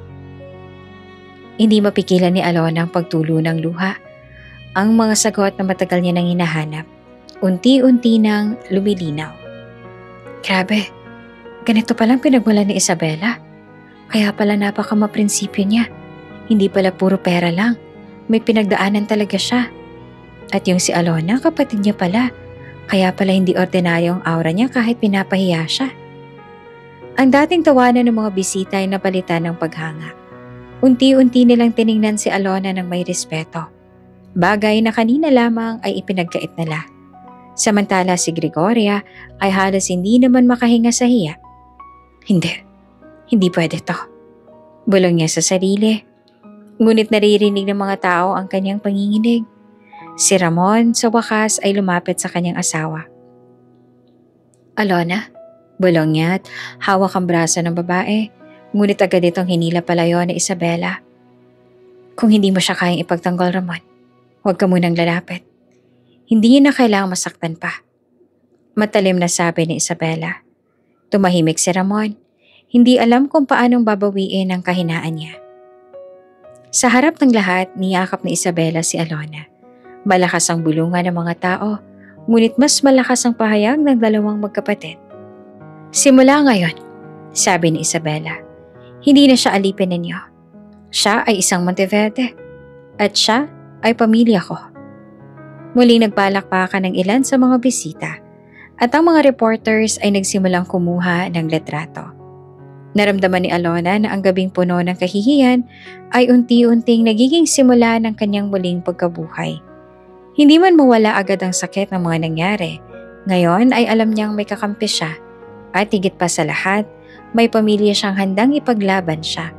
Hindi mapigilan ni Alona ang pagtulo ng luha. Ang mga sagot na matagal niya nang hinahanap, unti-unti nang lumilinaw. Grabe, ganito palang pinagmulan ni Isabela. Kaya pala napaka-maprinsipyo niya. Hindi pala puro pera lang. May pinagdaanan talaga siya. At yung si Alona, kapatid niya pala. Kaya pala hindi ordinaryo ang aura niya kahit pinapahiya siya. Ang dating tawanan ng mga bisita ay napalitan ng paghanga. Unti-unti nilang tiningnan si Alona ng may respeto. Bagay na kanina lamang ay ipinagkait nila. Samantala si Gregoria ay halos hindi naman makahinga sa hiya. Hindi pwede to. Bulong niya sa sarili. Ngunit naririnig ng mga tao ang kanyang panginginig. Si Ramon sa wakas ay lumapit sa kanyang asawa. Alona, bulong niya at hawak ang braso ng babae. Ngunit agad itong hinila palayo ni Isabela. Kung hindi mo siya kayang ipagtanggol, Ramon, huwag ka munang lalapit. Hindi niya na kailangang masaktan pa. Matalim na sabi ni Isabela. Tumahimik si Ramon. Hindi alam kung paanong babawiin ang kahinaan niya. Sa harap ng lahat, niyakap ni Isabela si Alona. Malakas ang bulungan ng mga tao, ngunit mas malakas ang pahayag ng dalawang magkapatid. Simula ngayon, sabi ni Isabela, hindi na siya alipin ninyo. Siya ay isang Monteverde, at siya ay pamilya ko. Muling nagpalakpakan ng ilan sa mga bisita, at ang mga reporters ay nagsimulang kumuha ng litrato. Naramdaman ni Alona na ang gabing puno ng kahihiyan ay unti-unting nagiging simula ng kanyang muling pagkabuhay. Hindi man mawala agad ang sakit ng mga nangyari, ngayon ay alam niyang may kakampi siya at higit pa sa lahat, may pamilya siyang handang ipaglaban siya.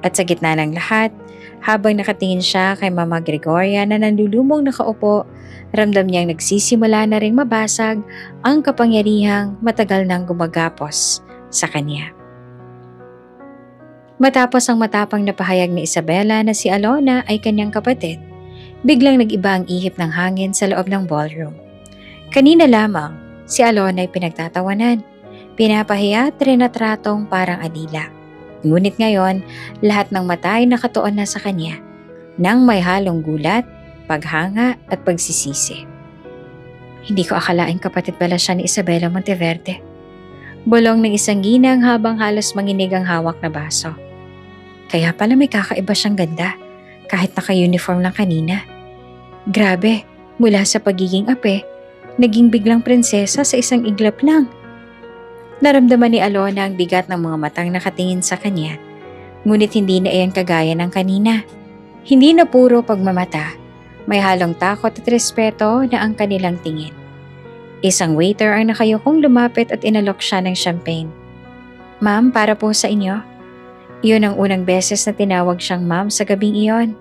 At sa gitna ng lahat, habang nakatingin siya kay Mama Gregoria na nandulumong nakaupo, ramdam niyang nagsisimula na ring mabasag ang kapangyarihang matagal nang gumagapos sa kanya. Matapos ang matapang na pahayag ni Isabela na si Alona ay kanyang kapatid, biglang nag-iba ang ihip ng hangin sa loob ng ballroom. Kanina lamang, si Alona ay pinagtatawanan, pinapahiya at rinatratong parang alila. Ngunit ngayon, lahat ng mata ay nakatuon na sa kanya, nang may halong gulat, paghanga at pagsisisi. Hindi ko akalaing kapatid pala siya ni Isabela Monteverde. Bulong ng isang ginang habang halos manginig ang hawak na baso. Kaya pala may kakaiba siyang ganda, kahit naka-uniform lang kanina. Grabe, mula sa pagiging ape, naging biglang prinsesa sa isang iglap lang. Naramdaman ni Alona ang bigat ng mga matang nakatingin sa kanya, ngunit hindi na iyan kagaya ng kanina. Hindi na puro pagmamata, may halong takot at respeto na ang kanilang tingin. Isang waiter ang nakayukong lumapit at inalok siya ng champagne. "Ma'am, para po sa inyo." Iyon ang unang beses na tinawag siyang ma'am sa gabing iyon,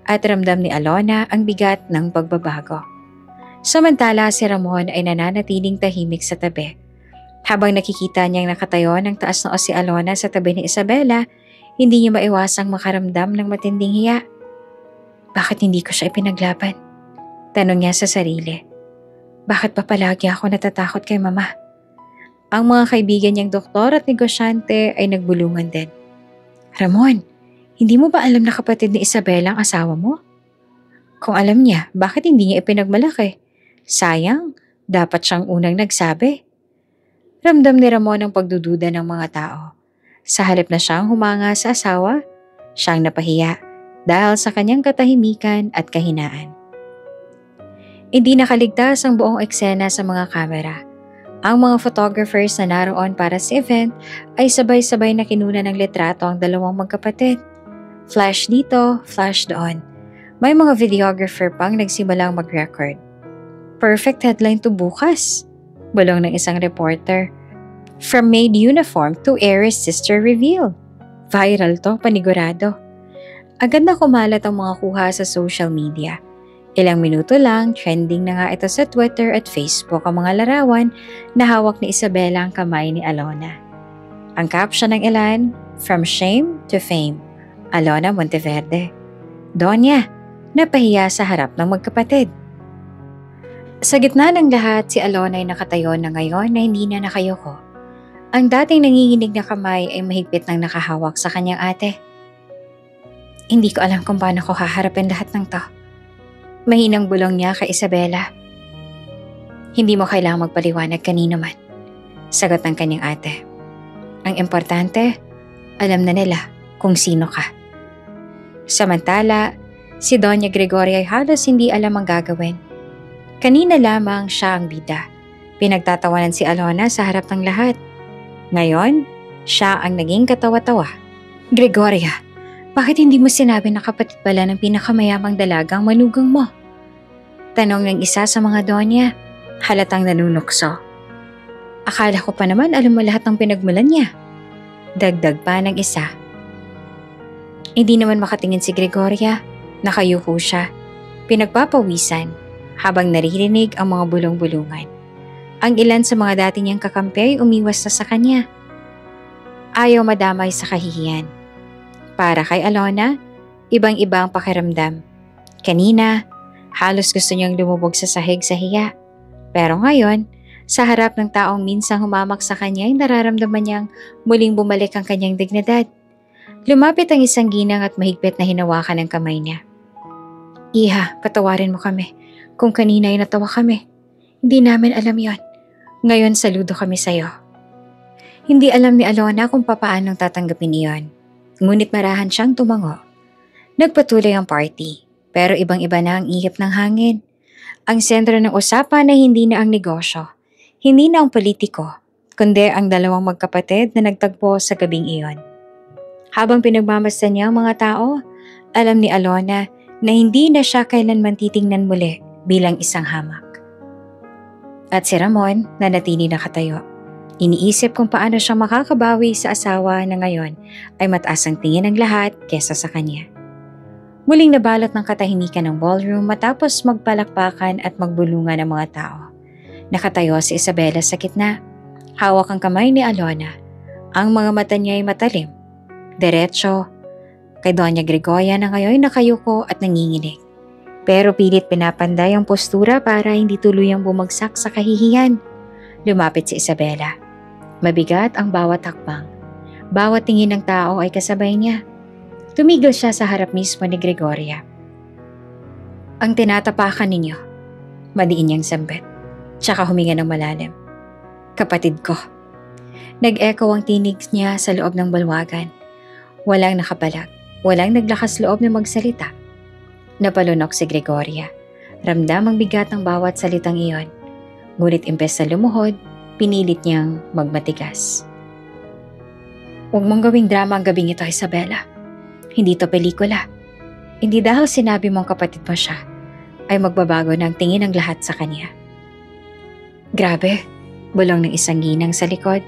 at ramdam ni Alona ang bigat ng pagbabago. Samantala si Ramon ay nananatiling tahimik sa tabi. Habang nakikita niyang nakatayo ng taas noo si Alona sa tabi ni Isabela, hindi niya maiwasang makaramdam ng matinding hiya. Bakit hindi ko siya ipinaglaban? Tanong niya sa sarili. Bakit pa palagi ako natatakot kay mama? Ang mga kaibigan niyang doktor at negosyante ay nagbulungan din. Ramon, hindi mo ba alam na kapatid ni Isabela ang asawa mo? Kung alam niya, bakit hindi niya ipinagmalaki? Sayang, dapat siyang unang nagsabi. Ramdam ni Ramon ang pagdududa ng mga tao. Sa halip na siyang humanga sa asawa, siyang napahiya dahil sa kanyang katahimikan at kahinaan. Hindi nakaligtas ang buong eksena sa mga kamera. Ang mga photographers na naroon para sa event ay sabay-sabay na kinuna ng litrato ang dalawang magkapatid. Flash dito, flash doon. May mga videographer pang nagsimulang mag-record. Perfect headline to bukas, bulong ng isang reporter. From maid uniform to heiress sister reveal. Viral to, panigurado. Agad na kumalat ang mga kuha sa social media. Ilang minuto lang, trending na nga ito sa Twitter at Facebook ang mga larawan na hawak ni Isabela ang kamay ni Alona. Ang caption ng ilan, From Shame to Fame, Alona Monteverde. Donya, napahiya sa harap ng magkapatid. Sa gitna ng lahat, si Alona ay nakatayo na ngayon na hindi na nakayoko. Ang dating nanginginig na kamay ay mahigpit nang nakahawak sa kanyang ate. Hindi ko alam kung paano ko haharapin lahat ng to. Mahinang bulong niya kay Isabela. Hindi mo kailangang magpaliwanag kanino man, sagot ng kanyang ate. Ang importante, alam na nila kung sino ka. Samantala, si Doña Gregoria ay halos hindi alam ang gagawin. Kanina lamang siya ang bida. Pinagtatawanan si Alona sa harap ng lahat. Ngayon, siya ang naging katawa-tawa. Gregoria, bakit hindi mo sinabi na kapatid pala ng pinakamayamang dalagang manugang mo? Tanong ng isa sa mga donya, halatang nanunukso. Akala ko pa naman alam mo lahat ng pinagmulan niya. Dagdag pa ng isa. Hindi naman makatingin si Gregoria, nakayuko siya. Pinagpapawisan habang naririnig ang mga bulong-bulungan. Ang ilan sa mga dati niyang kakampi ay umiwas na sa kanya. Ayaw madamay sa kahihiyan. Para kay Alona, ibang-iba ang pakiramdam. Kanina, halos gusto niyang lumubog sa sahig sa hiya. Pero ngayon, sa harap ng taong minsang humamak sa kanya ay nararamdaman niyang muling bumalik ang kanyang dignidad. Lumapit ang isang ginang at mahigpit na hinawakan ang kamay niya. Iha, patawarin mo kami. Kung kanina ay natawa kami. Hindi namin alam yon. Ngayon saludo kami sa'yo. Hindi alam ni Alona kung papaanong tatanggapin iyon. Ngunit marahan siyang tumango. Nagpatuloy ang party, pero ibang-iba na ang ihip ng hangin. Ang sentro ng usapan ay hindi na ang negosyo, hindi na ang politiko, kundi ang dalawang magkapatid na nagtagpo sa gabing iyon. Habang pinagmamasdan niya ang mga tao, alam ni Alona na hindi na siya kailanman titingnan muli bilang isang hamak. At si Ramon nanatili nakatayo. Iniisip kung paano siya makakabawi sa asawa na ngayon ay mataas ang tingin ng lahat kesa sa kanya. Muling nabalot ng katahimikan ng ballroom matapos magpalakpakan at magbulungan ang mga tao. Nakatayo si Isabela sa gitna. Hawak ang kamay ni Alona. Ang mga mata niya ay matalim. Diretso kay Doña Gregoria na ngayon nakayuko at nanginginig. Pero pilit pinapanday ang postura para hindi tuluyang bumagsak sa kahihiyan. Lumapit si Isabela. Mabigat ang bawat hakbang. Bawat tingin ng tao ay kasabay niya. Tumigil siya sa harap mismo ni Gregoria. Ang tinatapakan ninyo, madiin niyang sambit. Tsaka huminga ng malalim. Kapatid ko. Nag-echo ang tinig niya sa loob ng balwagan. Walang nakabalag, walang naglakas loob na magsalita. Napalunok si Gregoria. Ramdam ang bigat ng bawat salitang iyon. Ngunit imbes na lumuhod, pinilit niyang magmatigas. Huwag mong gawing drama ang gabing ito, Isabela. Hindi to pelikula. Hindi dahil sinabi mong kapatid mo siya, ay magbabago ng tingin ng lahat sa kanya. Grabe, bulong ng isang ginang sa likod.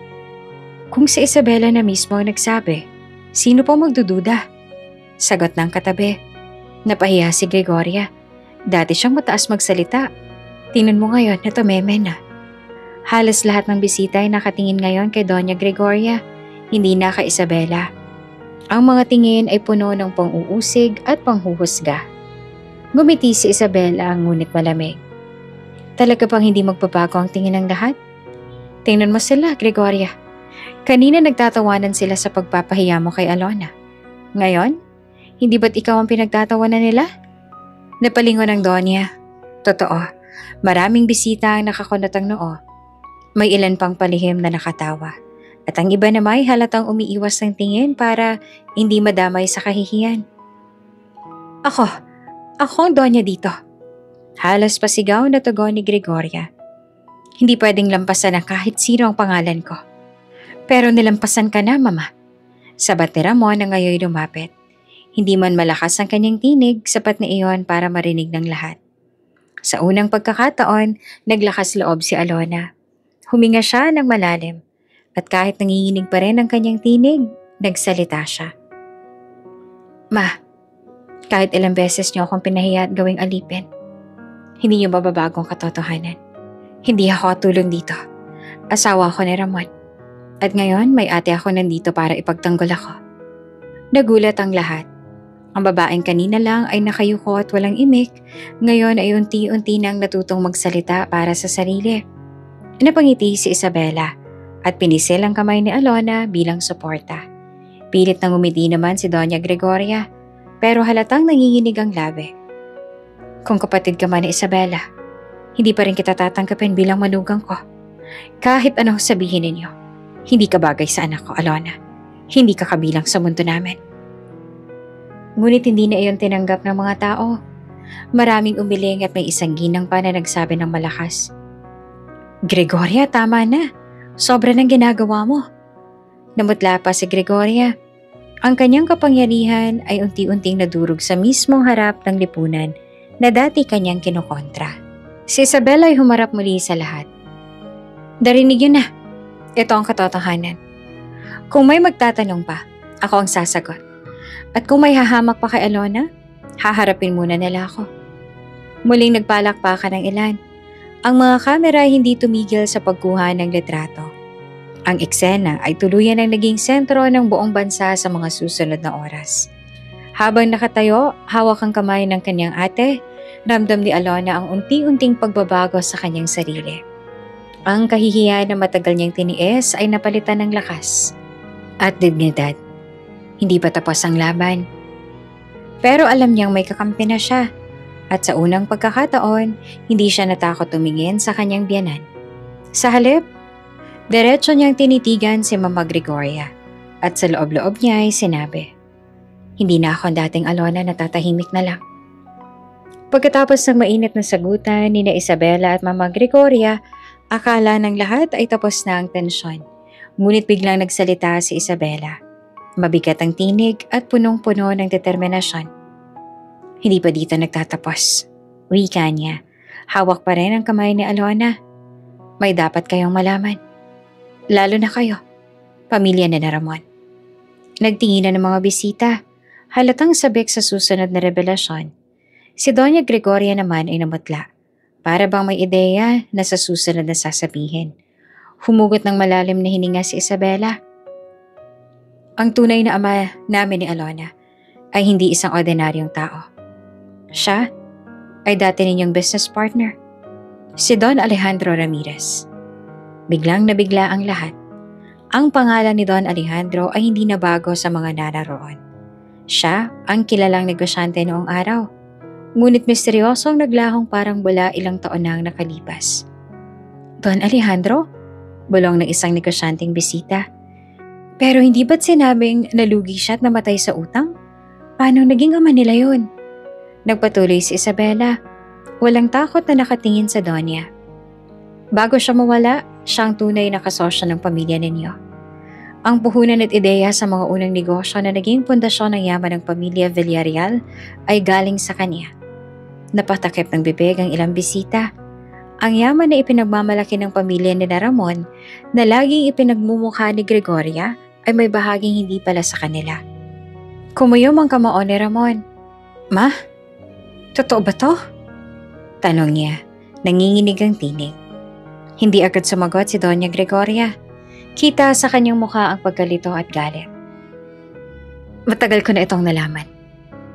Kung si Isabela na mismo ang nagsabi, sino pa magdududa? Sagot ng katabi. Napahiya si Gregoria. Dati siyang mataas magsalita. Tingnan mo ngayon na tumeme na. Halos lahat ng bisita ay nakatingin ngayon kay Doña Gregoria, hindi na kay Isabela. Ang mga tingin ay puno ng pang-uusig at panghuhusga. Gumiti si Isabela ngunit malamig. Talaga bang hindi magbabago ang tingin ng lahat? Tingnan mo sila, Gregoria. Kanina nagtatawanan sila sa pagpapahiya mo kay Alona. Ngayon, hindi ba't ikaw ang pinagtatawanan nila? Napalingon ng Donya. Totoo, maraming bisita ang nakakunot ang noo. May ilan pang palihim na nakatawa. At ang iba naman ay halatang umiiwas ng tingin para hindi madamay sa kahihiyan. Ako ang Donya dito. Halos pasigaw na tugon ni Gregoria. Hindi pwedeng lampasan ng kahit sino ang pangalan ko. Pero nilampasan ka na, Mama. Sabat ni Ramon na ngayon lumapit. Hindi man malakas ang kanyang tinig, sapat na iyon para marinig ng lahat. Sa unang pagkakataon, naglakas loob si Alona. Huminga siya ng malalim. At kahit nanginginig pa rin ang kanyang tinig, nagsalita siya. Ma, kahit ilang beses niyo akong pinahiya at gawing alipin, hindi niyo mababago ang katotohanan. Hindi ako tulong dito. Asawa ako ni Ramon. At ngayon may ate ako nandito para ipagtanggol ako. Nagulat ang lahat. Ang babaeng kanina lang ay nakayuko at walang imik, ngayon ay unti-unti nang natutong magsalita para sa sarili. Napangiti si Isabela at pinisil ang kamay ni Alona bilang suporta. Pilit nang umiti naman si Doña Gregoria, pero halatang nanginginig ang labi. Kung kapatid ka man ni Isabela, hindi pa rin kita tatanggapin bilang manugang ko. Kahit anong sabihin ninyo, hindi ka bagay sa anak ko, Alona. Hindi ka kabilang sa mundo namin. Ngunit hindi na iyon tinanggap ng mga tao. Maraming umiling at may isang ginang pa na nagsabi ng malakas. Gregoria, tama na. Sobra ng ginagawa mo. Namutla pa si Gregoria. Ang kanyang kapangyarihan ay unti-unting nadurog sa mismong harap ng lipunan na dati kanyang kinukontra. Si Isabela ay humarap muli sa lahat. Darinig yun na. Ito ang katotohanan. Kung may magtatanong pa, ako ang sasagot. At kung may hahamak pa kay Alona, haharapin muna nila ako. Muling nagpalakpakan ng ilan. Ang mga kamera ay hindi tumigil sa pagkuha ng litrato. Ang eksena ay tuluyan ang naging sentro ng buong bansa sa mga susunod na oras. Habang nakatayo, hawak ang kamay ng kanyang ate, ramdam ni Alona ang unti-unting pagbabago sa kanyang sarili. Ang kahihiyan na matagal niyang tiniis ay napalitan ng lakas at dignidad. Hindi pa tapos ang laban. Pero alam niyang may kakampi na siya at sa unang pagkakataon, hindi siya natakot tumingin sa kanyang biyanan. Sa halip, diretso niyang tinitigan si Mama Gregoria at sa loob-loob niya ay sinabi, hindi na ako dating Alona na tatahimik na lang. Pagkatapos ng mainit na sagutan ni Isabela at Mama Gregoria, akala ng lahat ay tapos na ang tensyon. Ngunit biglang nagsalita si Isabela. Mabigat ang tinig at punong-puno ng determinasyon. Hindi pa dito nagtatapos. Wika niya. Hawak pa rin ang kamay ni Alona. May dapat kayong malaman. Lalo na kayo. Pamilya na Ramon. Nagtinginan ng mga bisita. Halatang sabik sa susunod na revelasyon. Si Doña Gregoria naman ay namutla. Para bang may ideya na sa susunod na sasabihin. Humugot ng malalim na hininga si Isabela. Ang tunay na ama namin ni Alona ay hindi isang ordinaryong tao. Siya ay dati ninyong business partner, si Don Alejandro Ramirez. Biglang nabigla ang lahat. Ang pangalan ni Don Alejandro ay hindi nabago sa mga nanaroon. Siya ang kilalang negosyante noong araw, ngunit misteryosong naglahong parang wala ilang taon nang nakalipas. Don Alejandro? Bulong ng isang negosyanteng bisita. Pero hindi ba't sinabing nalugi siya at namatay sa utang? Paano naging ama nila yun? Nagpatuloy si Isabela. Walang takot na nakatingin sa Donya. Bago siya mawala, siya ang tunay na kasosyo ng pamilya ninyo. Ang puhunan at ideya sa mga unang negosyo na naging pundasyon ng yaman ng pamilya Villarreal ay galing sa kanya. Napatakip ng bibig ang ilang bisita. Ang yaman na ipinagmamalaki ng pamilya ni Ramon na laging ipinagmumukha ni Gregoria ay may bahaging hindi pala sa kanila. Kumuyom ang kamao ni Ramon. Ma, totoo ba to? Tanong niya, nanginginig ang tinig. Hindi agad sumagot si Doña Gregoria. Kita sa kanyang mukha ang pagkalito at galit. Matagal ko na itong nalaman.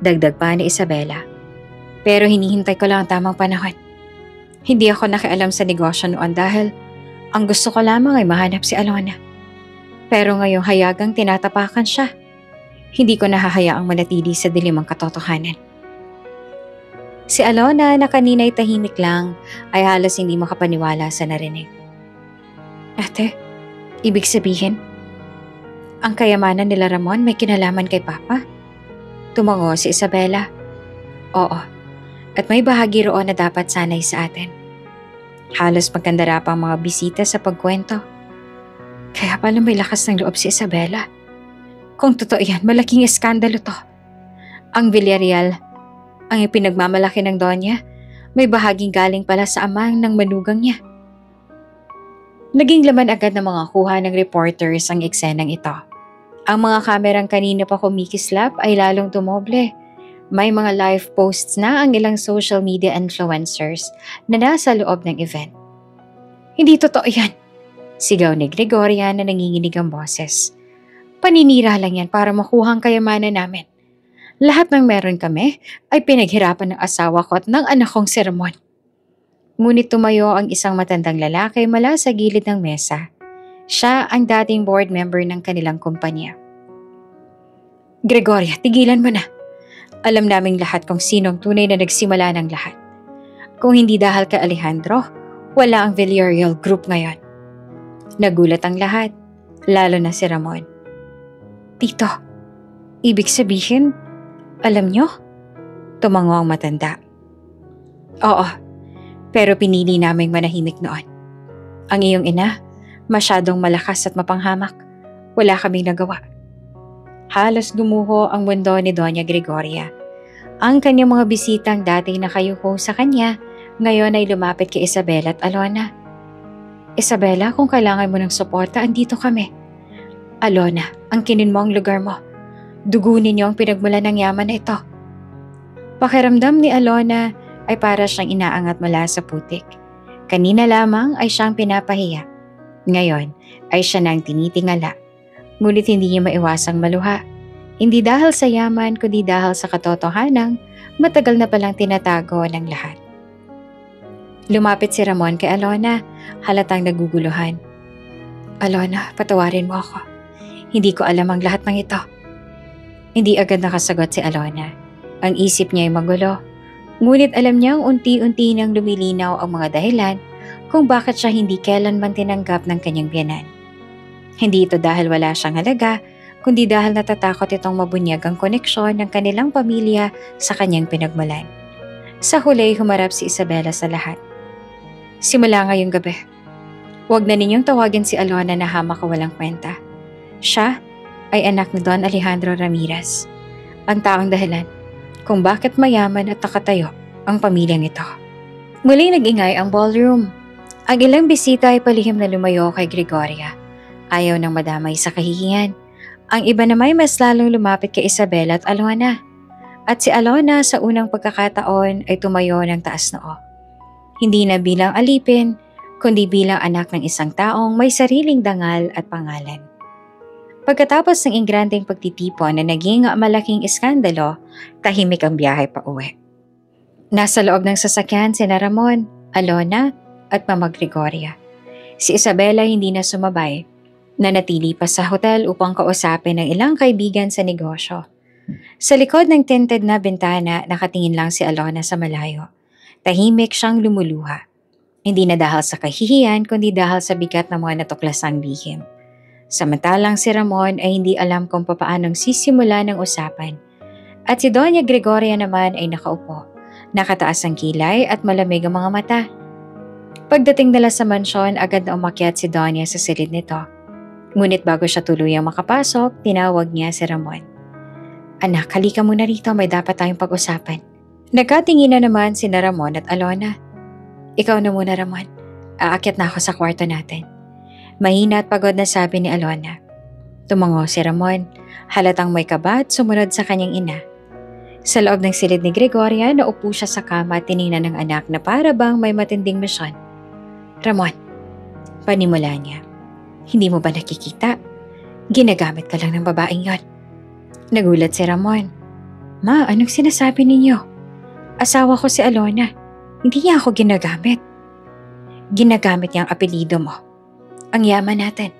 Dagdag pa ni Isabela. Pero hinihintay ko lang ang tamang panahon. Hindi ako nakialam sa negosyo noon dahil ang gusto ko lamang ay mahanap si Alona. Pero ngayong hayagang tinatapakan siya, hindi ko nahahayaang manatili sa dilim ang katotohanan. Si Alona na kanina'y tahimik lang ay halos hindi makapaniwala sa narinig. Ate, ibig sabihin, ang kayamanan nila Ramon may kinalaman kay Papa? Tumango si Isabela. Oo, at may bahagi roon na dapat sanay sa atin. Halos magkandara pa ang mga bisita sa pagkwento. Kaya pala may lakas ng loob si Isabela. Kung totoo yan, malaking eskandalo to. Ang Villarreal, ang ipinagmamalaki ng Donya, may bahaging galing pala sa amang ng manugang niya. Naging laman agad ng mga kuha ng reporters ang eksenang ito. Ang mga kamerang kanina pa kumikislap ay lalong tumoble. May mga live posts na ang ilang social media influencers na nasa loob ng event. Hindi totoo yan, sigaw ni Gregoria na nanginginig ang boses. Paninira lang yan para makuha ang kayamanan namin. Lahat ng meron kami ay pinaghirapan ng asawa ko at ng anak kong si Ramon. Ngunit tumayo ang isang matandang lalaki mula sa gilid ng mesa. Siya ang dating board member ng kanilang kumpanya. Gregoria, tigilan mo na. Alam naming lahat kung sino ang tunay na nagsimula ng lahat. Kung hindi dahil kay Alejandro, wala ang Villarreal Group ngayon. Nagulat ang lahat, lalo na si Ramon. Tito, ibig sabihin, alam nyo? Tumango ang matanda. Oo, pero pinili naming manahimik noon. Ang iyong ina, masyadong malakas at mapanghamak. Wala kaming nagawa. Halos gumuho ang mundo ni Doña Gregoria. Ang kanyang mga bisitang dating nakayuko sa kanya, ngayon ay lumapit kay Isabela at Alona. Isabela, kung kailangan mo ng suporta, andito kami. Alona, ang kinin mo ang lugar mo. Dugunin niyo ang pinagmulan ng yaman na ito. Pakiramdam ni Alona ay para siyang inaangat mula sa putik. Kanina lamang ay siyang pinapahiya. Ngayon ay siya nang tinitingala. Ngunit hindi niya maiwasang maluha. Hindi dahil sa yaman kundi dahil sa katotohanang matagal na palang tinatago ng lahat. Lumapit si Ramon kay Alona, halatang naguguluhan. Alona, patawarin mo ako. Hindi ko alam ang lahat ng ito. Hindi agad nakasagot si Alona. Ang isip niya ay magulo. Ngunit alam niyang unti-unti nang lumilinaw ang mga dahilan kung bakit siya hindi kailanman tinanggap ng kanyang biyanan. Hindi ito dahil wala siyang halaga, kundi dahil natatakot itong mabunyag ang koneksyon ng kanilang pamilya sa kanyang pinagmulan. Sa huli, humarap si Isabela sa lahat. Simula ngayong gabi, huwag na ninyong tawagin si Alona na hamak o walang kwenta. Siya ay anak ni Don Alejandro Ramirez, ang taong dahilan kung bakit mayaman at nakatayo ang pamilyang ito. Muling nag-ingay ang ballroom. Ang ilang bisita ay palihim na lumayo kay Gregoria. Ayaw nang madamay sa kahihiyan. Ang iba naman mas lalong lumapit kay Isabela at Alona. At si Alona sa unang pagkakataon ay tumayo ng taas noo. Hindi na bilang alipin, kundi bilang anak ng isang taong may sariling dangal at pangalan. Pagkatapos ng ingrandeng pagtitipon na naging malaking iskandalo, tahimik ang biyahe pa uwi. Nasa loob ng sasakyan sina Ramon, Alona at Mama Gregoria. Si Isabela hindi na sumabay, nanatili pa sa hotel upang kausapin ng ilang kaibigan sa negosyo. Sa likod ng tinted na bintana, nakatingin lang si Alona sa malayo. Tahimik siyang lumuluha. Hindi na dahil sa kahihiyan kundi dahil sa bigat ng mga natuklasang lihim. Samantalang si Ramon ay hindi alam kung papaanong sisimula ng usapan. At si Doña Gregoria naman ay nakaupo, nakataas ang kilay at malamig ang mga mata. Pagdating nila sa mansyon, agad na umakyat si Doña sa silid nito. Ngunit bago siya tuluyang makapasok, tinawag niya si Ramon. Anak, halika muna rito, may dapat tayong pag-usapan. Nagkatingin na naman si Ramon at Alona. Ikaw na muna, Ramon. Aakyat na ako sa kwarto natin. Mahina at pagod na sabi ni Alona. Tumango si Ramon, halatang may kaba at sumunod sa kanyang ina. Sa loob ng silid ni Gregoria, naupo siya sa kama at tiningnan ng anak na para bang may matinding misyon. Ramon, panimula niya. Hindi mo ba nakikita? Ginagamit ka lang ng babaeng yon. Nagulat si Ramon. Ma, anong sinasabi ninyo? Asawa ko si Alona. Hindi niya ako ginagamit. Ginagamit niya ang apelido mo. Ang yaman natin.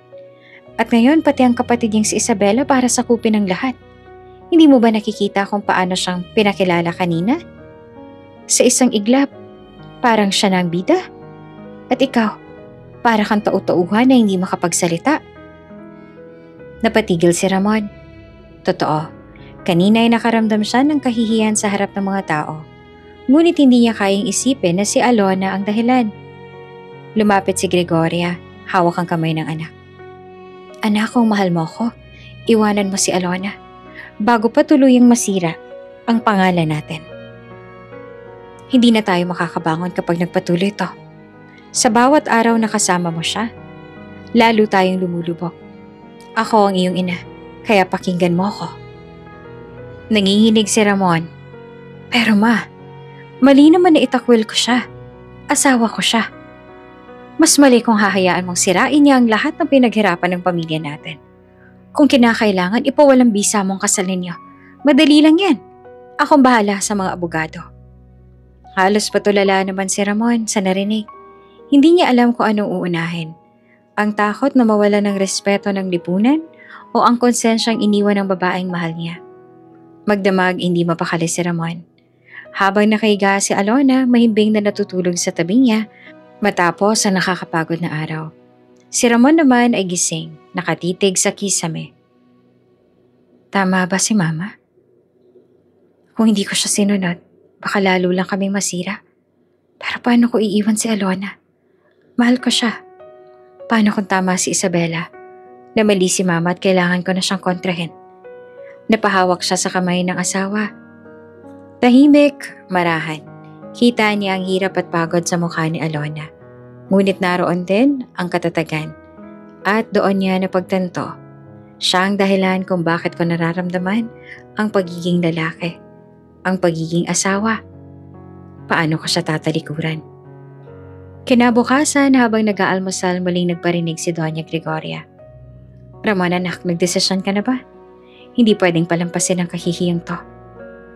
At ngayon pati ang kapatid niyang si Isabela para sakupin ang lahat. Hindi mo ba nakikita kung paano siyang pinakilala kanina? Sa isang iglap, parang siya na ang bida. At ikaw, para kang tau-tauhan na hindi makapagsalita. Napatigil si Ramon. Totoo, kanina ay nakaramdam siya ng kahihiyan sa harap ng mga tao. Ngunit hindi niya kayang isipin na si Alona ang dahilan. Lumapit si Gregoria, hawak ang kamay ng anak. Anak, kung mahal mo ko, iwanan mo si Alona bago pa tuluyang masira ang pangalan natin. Hindi na tayo makakabangon kapag nagpatuloy ito. Sa bawat araw na kasama mo siya, lalo tayong lumulubog. Ako ang iyong ina, kaya pakinggan mo ko. Nanginginig si Ramon. Pero ma, mali naman na itakwil ko siya. Asawa ko siya. Mas mali kung hahayaan mong sirain niya ang lahat ng pinaghirapan ng pamilya natin. Kung kinakailangan, ipawalang bisa mong kasal ninyo. Madali lang yan. Akong bahala sa mga abogado. Halos patulala naman si Ramon sa narinig. Hindi niya alam kung anong uunahin. Ang takot na mawala ng respeto ng lipunan o ang konsensyang iniwan ng babaeng mahal niya. Magdamag hindi mapakali si Ramon. Habang nakahiga si Alona, mahimbing na natutulog sa tabi niya matapos ang nakakapagod na araw. Si Ramon naman ay gising, nakatitig sa kisame. Tama ba si Mama? Kung hindi ko siya sinunod, baka lalo lang kaming masira. Pero paano ko iiwan si Alona? Mahal ko siya. Paano kung tama si Isabela? Na mali si Mama at kailangan ko na siyang kontrahin. Napahawak siya sa kamay ng asawa. Tahimik, marahan. Kita niya ang hirap at pagod sa mukha ni Alona. Ngunit naroon din ang katatagan. At doon niya napagtanto. Siya ang dahilan kung bakit ko nararamdaman ang pagiging lalaki. Ang pagiging asawa. Paano ko siya tatalikuran? Kinabukasan habang nag-aalmusal muling nagparinig si Doña Gregoria. Ramon anak, nagdesisyon ka na ba? Hindi pwedeng palampasin ang kahihiyang to.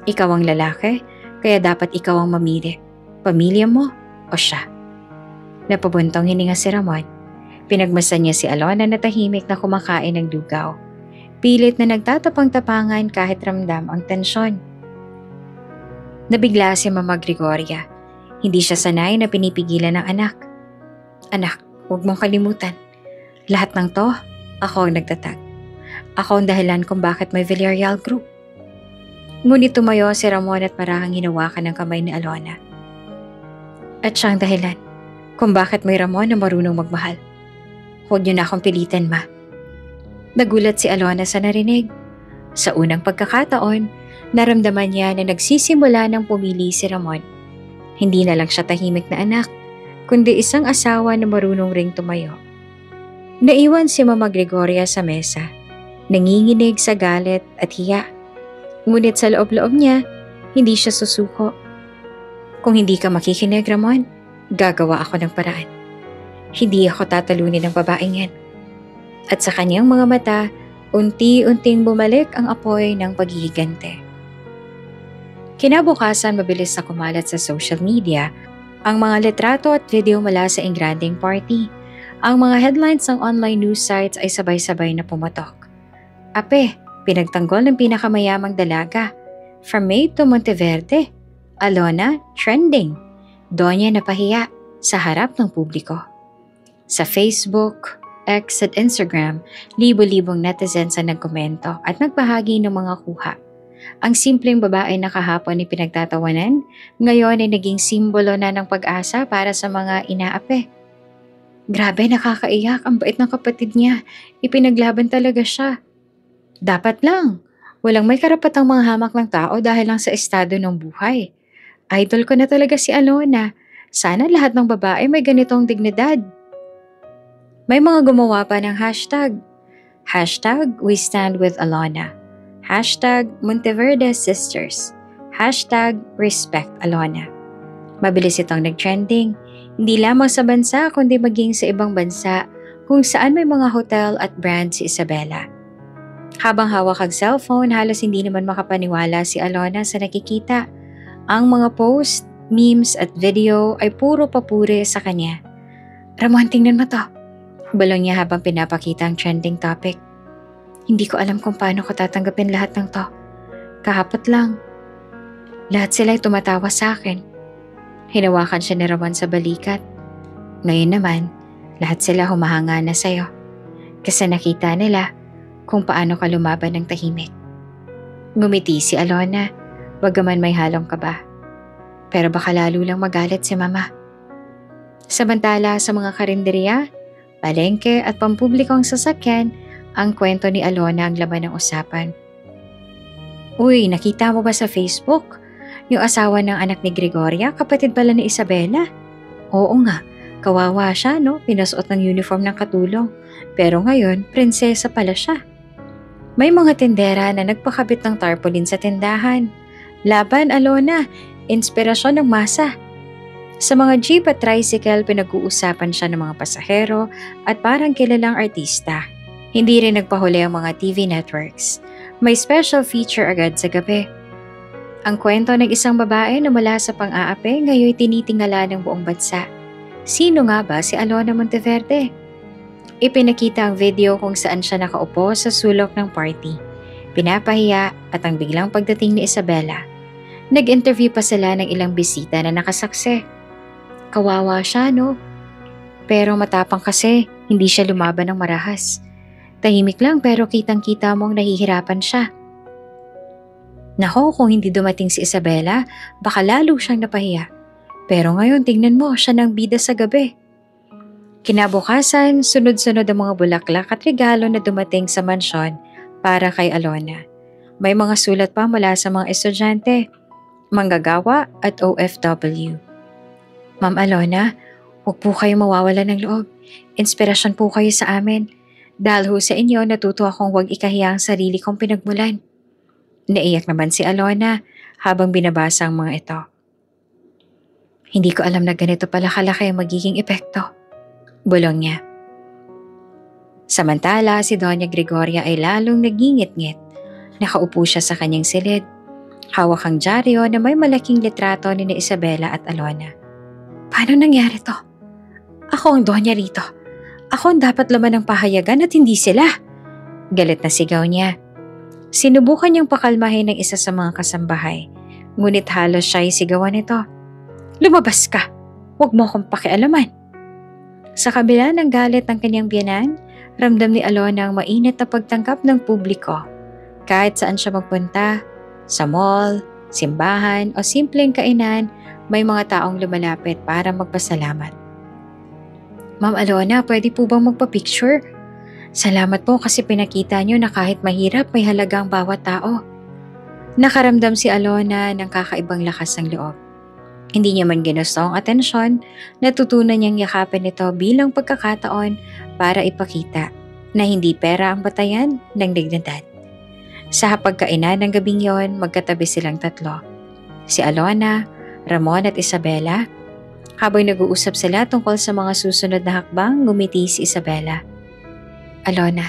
Ikaw ang lalaki, kaya dapat ikaw ang mamili. Pamilya mo o siya? Napabuntong hininga si Ramon. Pinagmasan niya si Alona na tahimik na kumakain ng lugaw. Pilit na nagtatapang-tapangan kahit ramdam ang tensyon. Nabigla si Mama Gregoria. Hindi siya sanay na pinipigilan ng anak. Anak, huwag mong kalimutan. Lahat ng to, ako ang nagtatag. Ako ang dahilan kung bakit may Villarreal Group. Ngunit tumayo si Ramon at marahang hinawakan ng kamay ni Alona. At siyang dahilan kung bakit may Ramon na marunong magmahal. Huwag niyo na akong pilitin, Ma. Nagulat si Alona sa narinig. Sa unang pagkakataon, naramdaman niya na nagsisimula ng pumili si Ramon. Hindi na lang siya tahimik na anak, kundi isang asawa na marunong ring tumayo. Naiwan si Mama Gregoria sa mesa, nanginginig sa galit at hiya. Ngunit sa loob-loob niya, hindi siya susuko. Kung hindi ka makikinig, Ramon, gagawa ako ng paraan. Hindi ako tatalunin ng babaeng yan. At sa kanyang mga mata, Unti-unting bumalik ang apoy ng paghihigante. Kinabukasan mabilis na kumalat sa social media ang mga litrato at video mula sa engranding party. Ang mga headlines ng online news sites ay sabay-sabay na pumatok. Ape, pinagtanggol ng pinakamayamang dalaga. From May to Monteverde. Alona, trending. Donya napahiya sa harap ng publiko. Sa Facebook, X at Instagram, libo-libong netizens ang nagkomento at nagbahagi ng mga kuha. Ang simpleng babae na kahapon ay pinagtatawanan, ngayon ay naging simbolo na ng pag-asa para sa mga inaape. Grabe, nakakaiyak, ang bait ng kapatid niya. Ipinaglaban talaga siya. Dapat lang. Walang may karapatang manghamak ng tao dahil lang sa estado ng buhay. Idol ko na talaga si Alona. Sana lahat ng babae may ganitong dignidad. May mga gumawa pa ng hashtag. Hashtag We Stand With Alona. Hashtag Monteverde Sisters. Hashtag Respect Alona. Mabilis itong nag-trending, hindi lamang sa bansa kundi maging sa ibang bansa kung saan may mga hotel at brand si Isabela. Habang hawak ang cellphone, halos hindi naman makapaniwala si Alona sa nakikita. Ang mga post, memes at video ay puro papuri sa kanya. Ramon, tingnan mo to. Balong niya habang pinapakita ang trending topic. Hindi ko alam kung paano ko tatanggapin lahat ng to. Kahapot lang. Lahat sila ay tumatawa sa akin. Hinawakan siya ni Ramon sa balikat. Ngayon naman, lahat sila humahanga na sa'yo. Kasi nakita nila kung paano ka lumaban ng tahimik. Ngumiti si Alona, bagaman may halong kaba. Pero baka lalo lang magalit si Mama. Samantala sa mga karinderya, palengke at pampublikong sasakyan, ang kwento ni Alona ang laman ng usapan. Uy, nakita mo ba sa Facebook? Yung asawa ng anak ni Gregoria, kapatid pala ni Isabela? Oo nga, kawawa siya no, pinasuot ng uniform ng katulong. Pero ngayon, prinsesa pala siya. May mga tindera na nagpakabit ng tarpaulin sa tindahan. Laban, Alona, inspirasyon ng masa. Sa mga jeep at tricycle, pinag-uusapan siya ng mga pasahero at parang kilalang artista. Hindi rin nagpahuli ang mga TV networks. May special feature agad sa gabi. Ang kwento ng isang babae na mula sa pang-aape ngayon tinitingala ng buong bansa. Sino nga ba si Alona Monteverde? Ipinakita ang video kung saan siya nakaupo sa sulok ng party. Pinapahiya at ang biglang pagdating ni Isabela. Nag-interview pa sila ng ilang bisita na nakasaksi. Kawawa siya, no? Pero matapang kasi, hindi siya lumaban ng marahas. Tahimik lang pero kitang-kita mong nahihirapan siya. Nako, kung hindi dumating si Isabela, baka lalo siyang napahiya. Pero ngayon tingnan mo, siya nang bida sa gabi. Kinabukasan, sunod-sunod ang mga bulaklak at regalo na dumating sa mansyon para kay Alona. May mga sulat pa mula sa mga estudyante, manggagawa at OFW. Ma'am Alona, huwag po kayo mawawala ng loob. Inspirasyon po kayo sa amin. Dahil ho sa inyo, natuto akong huwag ikahiya ang sarili kong pinagmulan. Naiyak naman si Alona habang binabasa ang mga ito. Hindi ko alam na ganito pala kalaki ang magiging epekto. Bulong niya. Samantala, si Doña Gregoria ay lalong nagingit-ngit. Nakaupo siya sa kanyang silid. Hawak ang dyaryo na may malaking litrato ni Isabela at Alona. Paano nangyari to? Ako ang Doña rito. Ako ang dapat laman ng pahayagan at hindi sila. Galit na sigaw niya. Sinubukan niyang pakalmahin ng isa sa mga kasambahay. Ngunit halos siya'y sigawan nito. Lumabas ka! Huwag mo akong pakialaman. Sa kabila ng galit ng kanyang biyanan, ramdam ni Alona ang mainit na pagtanggap ng publiko. Kahit saan siya magpunta, sa mall, simbahan o simpleng kainan, may mga taong lumalapit para magpasalamat. Ma'am Alona, pwede po bang magpa-picture? Salamat po kasi pinakita niyo na kahit mahirap may halaga ang bawat tao. Nakaramdam si Alona ng kakaibang lakas ng loob. Hindi niya man ginusto ang atensyon, natutunan niyang yakapin ito bilang pagkakataon para ipakita na hindi pera ang batayan ng dignidad. Sa hapagkainan ng gabing yon, magkatabi silang tatlo. Si Alona, Ramon at Isabela. Habang nag-uusap sila tungkol sa mga susunod na hakbang, ngumiti si Isabela. Alona,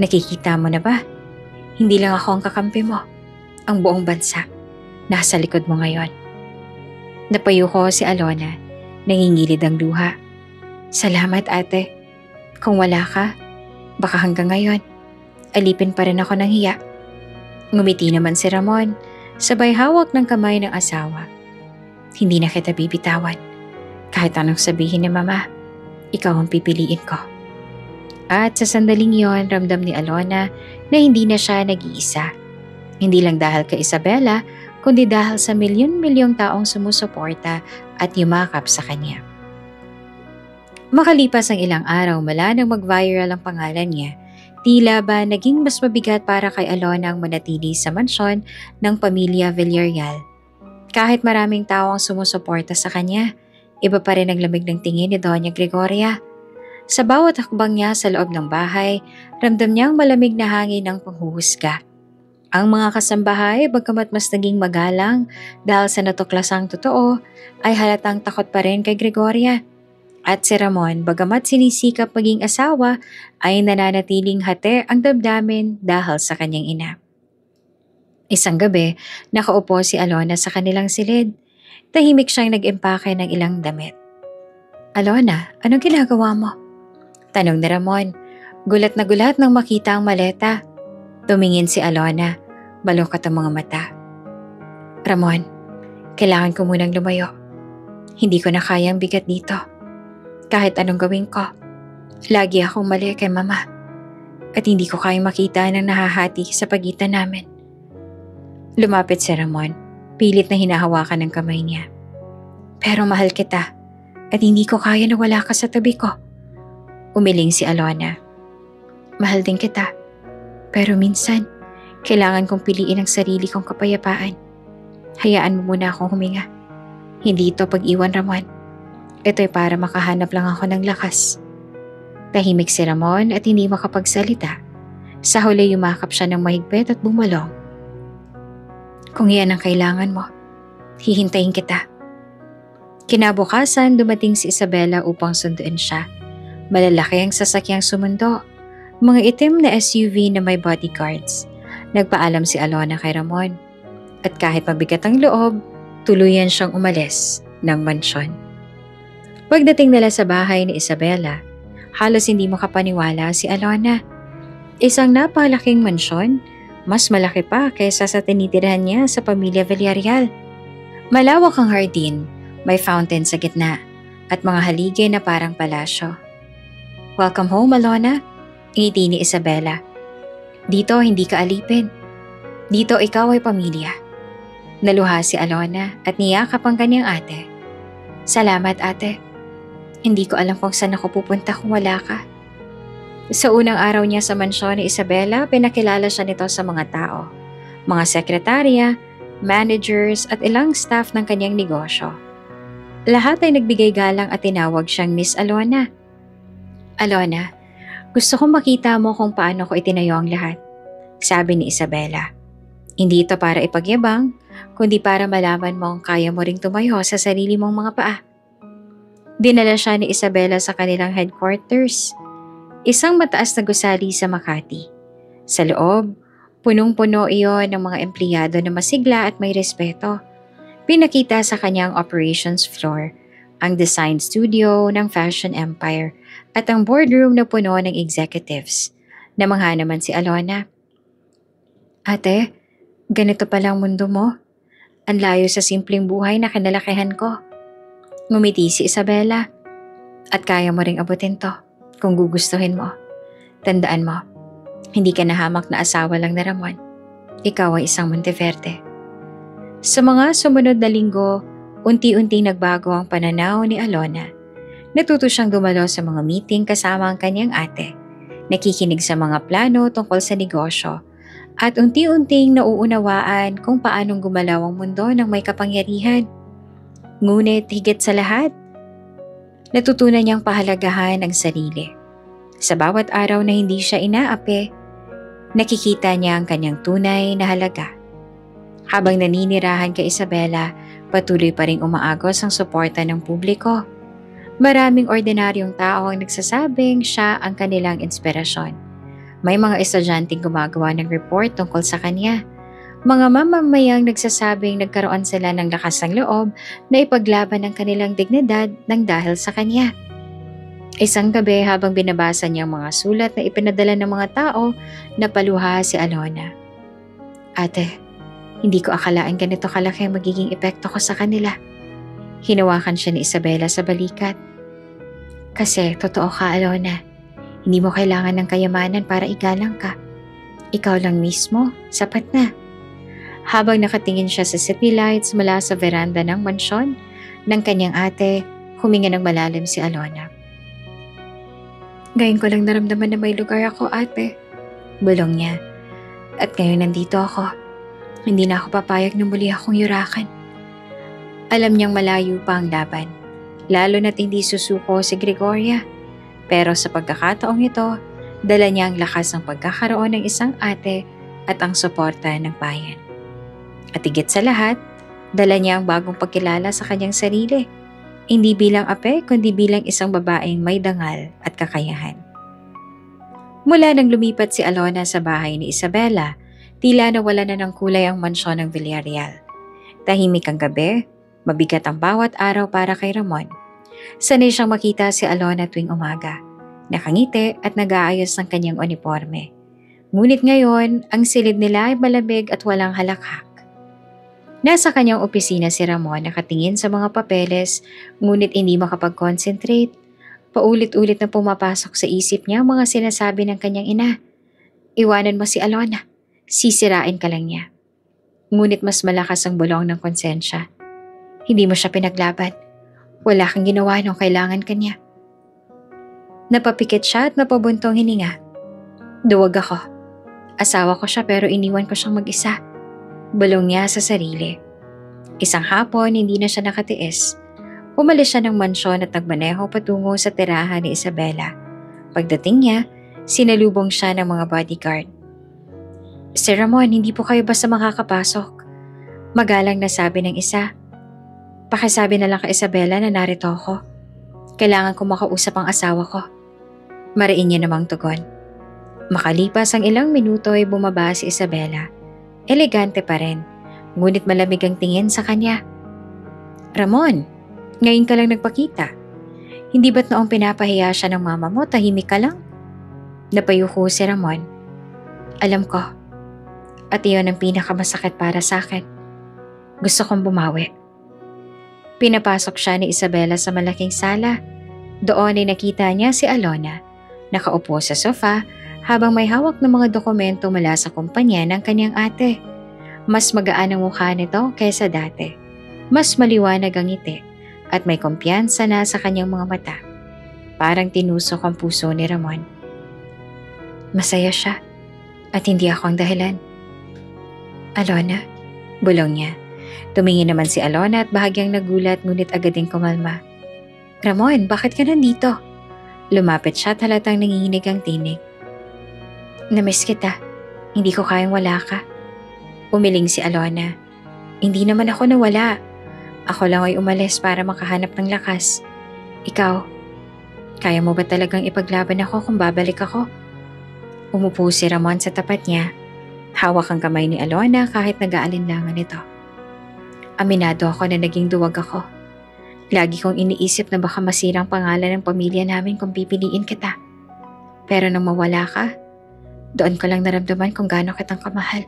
Nakikita mo na ba? Hindi lang ako ang kakampi mo. Ang buong bansa. Nasa likod mo ngayon. Napayo ko si Alona. Nangingilid ang luha. Salamat ate. Kung wala ka, baka hanggang ngayon, alipin pa rin ako ng hiya. Ngumiti naman si Ramon, sabay hawak ng kamay ng asawa. Hindi na kita bibitawan. Kahit anong sabihin ni mama, ikaw ang pipiliin ko. At sa sandaling yon, ramdam ni Alona na hindi na siya nag-iisa. Hindi lang dahil kay Isabela, kundi dahil sa milyon-milyong taong sumusuporta at yumakap sa kanya. Makalipas ang ilang araw mula nang mag-viral ang pangalan niya, tila ba naging mas mabigat para kay Alona ang manatili sa mansyon ng pamilya Villarreal. Kahit maraming tao ang sumusuporta sa kanya, iba pa rin ang lamig ng tingin ni Doña Gregoria. Sa bawat hakbang niya sa loob ng bahay, ramdam niyang malamig na hangin ng panghuhusga. Ang mga kasambahay, bagamat mas naging magalang dahil sa natuklasang totoo, ay halatang takot pa rin kay Gregoria. At si Ramon, bagamat sinisikap maging asawa, ay nananatiling hati ang damdamin dahil sa kanyang ina. Isang gabi, nakaupo si Alona sa kanilang silid. Tahimik siyang nag-impake ng ilang damit. Alona, anong ginagawa mo? Tanong ni Ramon. Gulat na gulat nang makita ang maleta. Tumingin si Alona. Balukot ang mga mata. Ramon, kailangan ko munang lumayo. Hindi ko na kayang bigat dito. Kahit anong gawin ko, lagi akong mali kay mama. At hindi ko kayang makita ng nahahati sa pagitan namin. Lumapit si Ramon. Pilit na hinahawakan ng kamay niya. Pero mahal kita at hindi ko kaya na wala ka sa tabi ko. Umiling si Alona. Mahal din kita. Pero minsan, kailangan kong piliin ang sarili kong kapayapaan. Hayaan mo muna akong huminga. Hindi ito pag-iwan, Ramon. Ito'y para makahanap lang ako ng lakas. Tahimik si Ramon at hindi makapagsalita. Sa huli yumakap siya ng mahigpit at bumalong. Kung iyan ang kailangan mo, hihintayin kita. Kinabukasan, dumating si Isabela upang sunduin siya. Malalaki ang sasakyang sumundo. Mga itim na SUV na may bodyguards. Nagpaalam si Alona kay Ramon. At kahit mabigat ang loob, tuluyan siyang umalis ng mansyon. Pagdating nila sa bahay ni Isabela, halos hindi makapaniwala si Alona. Isang napakalaking mansyon, mas malaki pa kaysa sa tinitirahan niya sa pamilya Villarreal. Malawak ang hardin, may fountain sa gitna, at mga haligay na parang palasyo. Welcome home, Alona, ngiti ni Isabela. Dito hindi ka alipin. Dito ikaw ay pamilya. Naluha si Alona at niyakap ang kanyang ate. Salamat, ate. Hindi ko alam kung saan ako pupunta kung wala ka. Sa unang araw niya sa mansyon ni Isabela, pinakilala siya nito sa mga tao, mga sekretarya, managers at ilang staff ng kanyang negosyo. Lahat ay nagbigay galang at tinawag siyang Miss Alona. Alona, gusto kong makita mo kung paano ko itinayo ang lahat, sabi ni Isabela. Hindi ito para ipagyabang, kundi para malaman mong kaya mo ring tumayo sa sarili mong mga paa. Dinala siya ni Isabela sa kanilang headquarters, isang mataas na gusali sa Makati. Sa loob, punong-puno iyon ng mga empleyado na masigla at may respeto. Pinakita sa kanyang operations floor, ang design studio ng Fashion Empire at ang boardroom na puno ng executives. Namangha naman si Alona. Ate, ganito palang mundo mo. Ang layo sa simpleng buhay na kinalakihan ko. Ngumiti si Isabela. At kaya mo ring abutin to kung gugustuhin mo. Tandaan mo, hindi ka nahamak na asawa lang na Ramon. Ikaw ay isang Monteverde. Sa mga sumunod na linggo, unti-unti nagbago ang pananaw ni Alona. Natuto siyang dumalo sa mga meeting kasama ang kanyang ate, nakikinig sa mga plano tungkol sa negosyo, at unti-unting nauunawaan kung paanong gumalaw ang mundo ng may kapangyarihan. Ngunit higit sa lahat, natutunan niyang pahalagahan ang sarili. Sa bawat araw na hindi siya inaapi, nakikita niya ang kanyang tunay na halaga. Habang naninirahan kay Isabela, patuloy pa ring umaagos ang suporta ng publiko. Maraming ordinaryong tao ang nagsasabing siya ang kanilang inspirasyon. May mga estudyanteng gumagawa ng report tungkol sa kanya. Mga mamamayang nagsasabing nagkaroon sila ng lakas ng loob na ipaglaban ang kanilang dignidad ng dahil sa kanya. Isang gabi habang binabasa niya ang mga sulat na ipinadala ng mga tao, napaluha si Alona. Ate, hindi ko akalain ganito kalaki ang magiging epekto ko sa kanila. Hinawakan siya ni Isabela sa balikat. Kasi totoo ka, Alona. Hindi mo kailangan ng kayamanan para igalang ka. Ikaw lang mismo, sapat na. Habang nakatingin siya sa city lights mula sa veranda ng mansyon ng kanyang ate, huminga ng malalim si Alona. Ngayon ko lang naramdaman na may lugar ako, ate. Bulong niya. At ngayon nandito ako. Hindi na ako papayag na muli akong yurakan. Alam niyang malayo pa ang laban. Lalo na't hindi susuko si Gregoria. Pero sa pagkakataong ito, dala niya ang lakas ng pagkakaroon ng isang ate at ang suporta ng bayan. At higit sa lahat, dala niya ang bagong pagkilala sa kanyang sarili. Hindi bilang ape, kundi bilang isang babaeng may dangal at kakayahan. Mula nang lumipat si Alona sa bahay ni Isabela, tila nawala na ng kulay ang mansyon ng Villarreal. Tahimik ang gabi, mabigat ang bawat araw para kay Ramon. Sanay siyang makita si Alona tuwing umaga. Nakangiti at nag-aayos ng kanyang uniforme. Ngunit ngayon, ang silid nila ay malamig at walang halakhak. Nasa kanyang opisina si Ramon nakatingin sa mga papeles, ngunit hindi makapag-concentrate. Paulit-ulit na pumapasok sa isip niya ang mga sinasabi ng kanyang ina. Iwanan mo si Alona, sisirain ka lang niya. Ngunit mas malakas ang bulong ng konsensya. Hindi mo siya pinaglaban. Wala kang ginawa nung kailangan kanya. Napapikit siya at napabuntong hininga. Duwag ako. Asawa ko siya pero iniwan ko siyang mag-isa. Bulong niya sa sarili. Isang hapon, hindi na siya nakatiis. Umalis siya ng mansyon at nagmaneho patungo sa tirahan ni Isabela. Pagdating niya, sinalubong siya ng mga bodyguard. Sir Ramon, hindi po kayo basta makakapasok. Magalang na sabi ng isa. Pakisabi na lang kay Isabela na narito ako. Kailangan ko makausap ang asawa ko. Mariin niya namang tugon. Makalipas ang ilang minuto ay bumaba si Isabela. Elegante pa rin, ngunit malamig ang tingin sa kanya. Ramon, ngayon ka lang nagpakita. Hindi ba't noong pinapahiya siya ng mama mo, tahimik ka lang? Napayuko si Ramon. Alam ko, at iyon ang pinakamasakit para sa akin. Gusto kong bumawi. Pinapasok siya ni Isabela sa malaking sala. Doon ay nakita niya si Alona, nakaupo sa sofa, habang may hawak ng mga dokumento mula sa kumpanya ng kanyang ate. Mas magaan ang mukha nito kaysa dati. Mas maliwanag ang ngiti at may kumpiyansa na sa kanyang mga mata. Parang tinusok ang puso ni Ramon. Masaya siya at hindi ako ang dahilan. Alona, bulong niya. Tumingin naman si Alona at bahagyang nagulat ngunit agad ding kumalma. Ramon, bakit ka nandito? Lumapit siya at halatang nanginginig ang tinig. Namiss kita. Hindi ko kayang wala ka. Umiling si Alona. Hindi naman ako nawala. Ako lang ay umalis para makahanap ng lakas. Ikaw, kaya mo ba talagang ipaglaban ako kung babalik ako? Umupo si Ramon sa tapat niya. Hawak ang kamay ni Alona kahit nag-aalinlangan ito. Aminado ako na naging duwag ako. Lagi kong iniisip na baka masirang pangalan ng pamilya namin kung pipiliin kita. Pero nang mawala ka, doon ko lang naramdaman kung gaano kitang kamahal.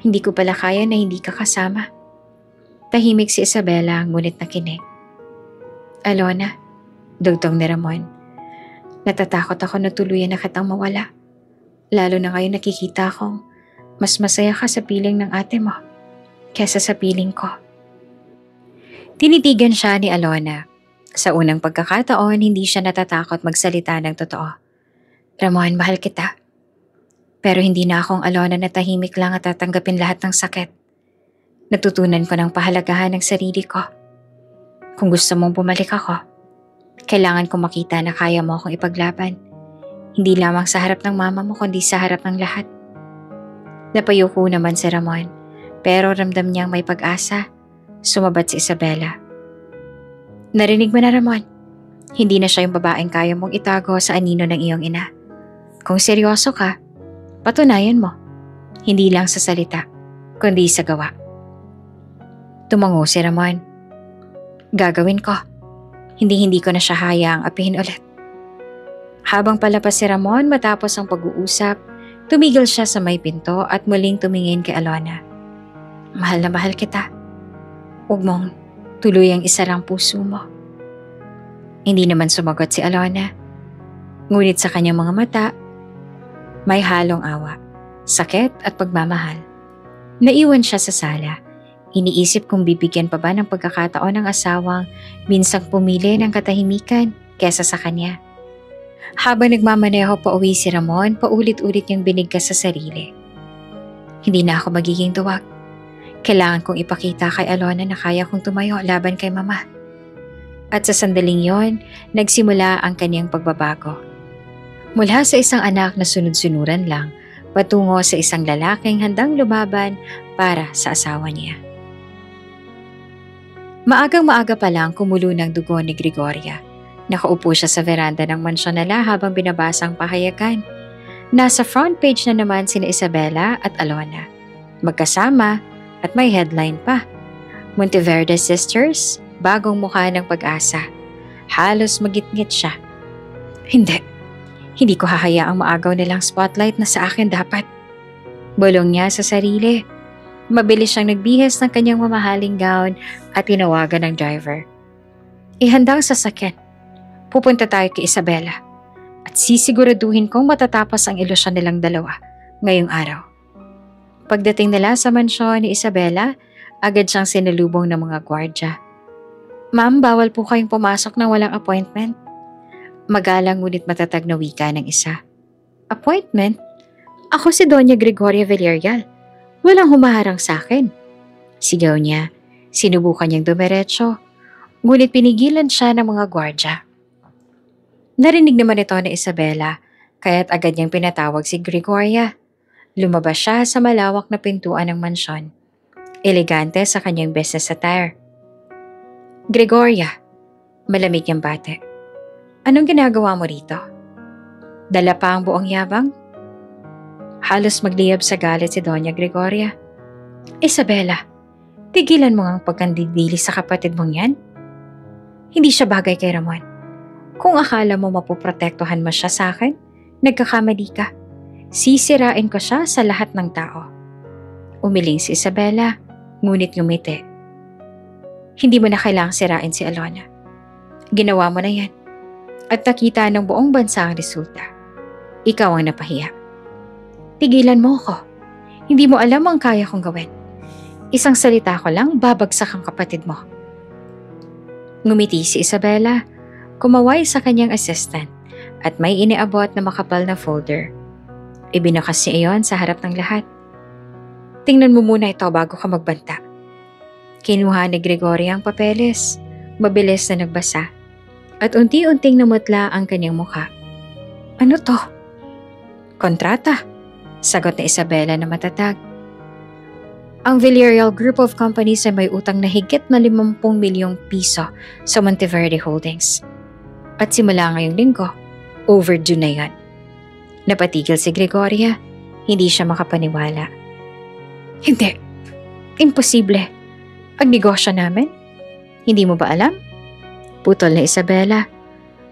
Hindi ko pala kaya na hindi ka kasama. Tahimik si Isabela ngunit nakinig. Alona, dugtong ni Ramon. Natatakot ako na tuluyan na kitang mawala. Lalo na ngayon nakikita kong mas masaya ka sa piling ng ate mo kesa sa piling ko. Tinitigan siya ni Alona. Sa unang pagkakataon, hindi siya natatakot magsalita ng totoo. Ramon, mahal kita. Pero hindi na akong Alona na tahimik lang at tatanggapin lahat ng sakit. Natutunan ko ng pahalagahan ng sarili ko. Kung gusto mong bumalik ako, kailangan ko makita na kaya mo akong ipaglaban. Hindi lamang sa harap ng mama mo kundi sa harap ng lahat. Napayuko naman si Ramon, pero ramdam niyang may pag-asa. Sumabat si Isabela. Narinig mo na, Ramon. Hindi na siya yung babaeng kaya mong itago sa anino ng iyong ina. Kung seryoso ka, patunayan mo. Hindi lang sa salita, kundi sa gawa. Tumango si Ramon. Gagawin ko. Hindi ko na siya hayaang apihin ulit. Habang palapas si Ramon matapos ang pag-uusap, tumigil siya sa may pinto at muling tumingin kay Alona. Mahal na mahal kita. Huwag mong tuluyang isarang puso mo. Hindi naman sumagot si Alona. Ngunit sa kanyang mga mata, may halong awa, sakit at pagmamahal. Naiwan siya sa sala. Iniisip kung bibigyan pa ba ng pagkakataon ng asawang minsang pumili ng katahimikan kesa sa kanya. Habang nagmamaneho pa uwi si Ramon, paulit-ulit niyang binigkas sa sarili. Hindi na ako magiging duwag. Kailangan kong ipakita kay Alona na kaya kong tumayo laban kay Mama. At sa sandaling yon, nagsimula ang kanyang pagbabago. Mula sa isang anak na sunod-sunuran lang, patungo sa isang lalaking handang lumaban para sa asawa niya. Maagang-maaga pa lang kumulo ng dugo ni Gregoria. Nakaupo siya sa veranda ng mansyon nila habang binabasa ang pahayagan. Nasa front page na naman sina Isabela at Alona. Magkasama at may headline pa. Monteverde Sisters, bagong mukha ng pag-asa. Halos magitngit siya. Hindi ko hahayaang maagaw nilang spotlight na sa akin dapat. Bulong niya sa sarili. Mabilis siyang nagbihis ng kanyang mamahaling gown at tinawagan ng driver. Ihandang sasakyan. Pupunta tayo kay Isabela at sisiguraduhin kong matatapos ang ilusyon nilang dalawa ngayong araw. Pagdating nila sa mansyon ni Isabela, agad siyang sinalubong ng mga gwardya. Ma'am, bawal po kayong pumasok ng walang appointment. Magalang ngunit matatag na wika ng isa. Appointment? Ako si Doña Gregoria Villarreal. Walang humaharang sa akin. Sigaw niya. Sinubukan niyang dumiretso. Ngunit pinigilan siya ng mga gwardya. Narinig naman ito ni Isabela, kaya't agad niyang pinatawag si Gregoria. Lumabas siya sa malawak na pintuan ng mansyon. Elegante sa kanyang business attire. Gregoria, malamig niyang bate. Anong ginagawa mo rito? Dala pa ang buong yabang? Halos magliyab sa galit si Doña Gregoria. Isabela, tigilan mo ang pagkandidili sa kapatid mong yan. Hindi siya bagay kay Ramon. Kung akala mo mapoprotektuhan mo siya sa akin, nagkakamali ka. Sisirain ko siya sa lahat ng tao. Umiling si Isabela, ngunit ngumiti. Hindi mo na kailangang sirain si Alona. Ginawa mo na yan. At nakita ng buong bansa ang resulta. Ikaw ang napahiya. Tigilan mo ako. Hindi mo alam ang kaya kong gawin. Isang salita ko lang, babagsak ang kapatid mo. Ngumiti si Isabela, kumaway sa kanyang assistant at may iniabot na makapal na folder. Ibinukas niya iyon sa harap ng lahat. Tingnan mo muna ito bago ka magbanta. Kinuha ni Gregoria ang papeles, mabilis na nagbasa, at unti-unting namutla ang kanyang mukha. Ano to? Kontrata, sagot ni Isabela na matatag. Ang Villarreal Group of Companies ay may utang na higit na 50 milyong piso sa Monteverde Holdings. At simula ngayong linggo, overdue na yan. Napatigil si Gregoria, hindi siya makapaniwala. Hindi, imposible. Ang negosyo namin? Hindi mo ba alam? Putol na Isabela.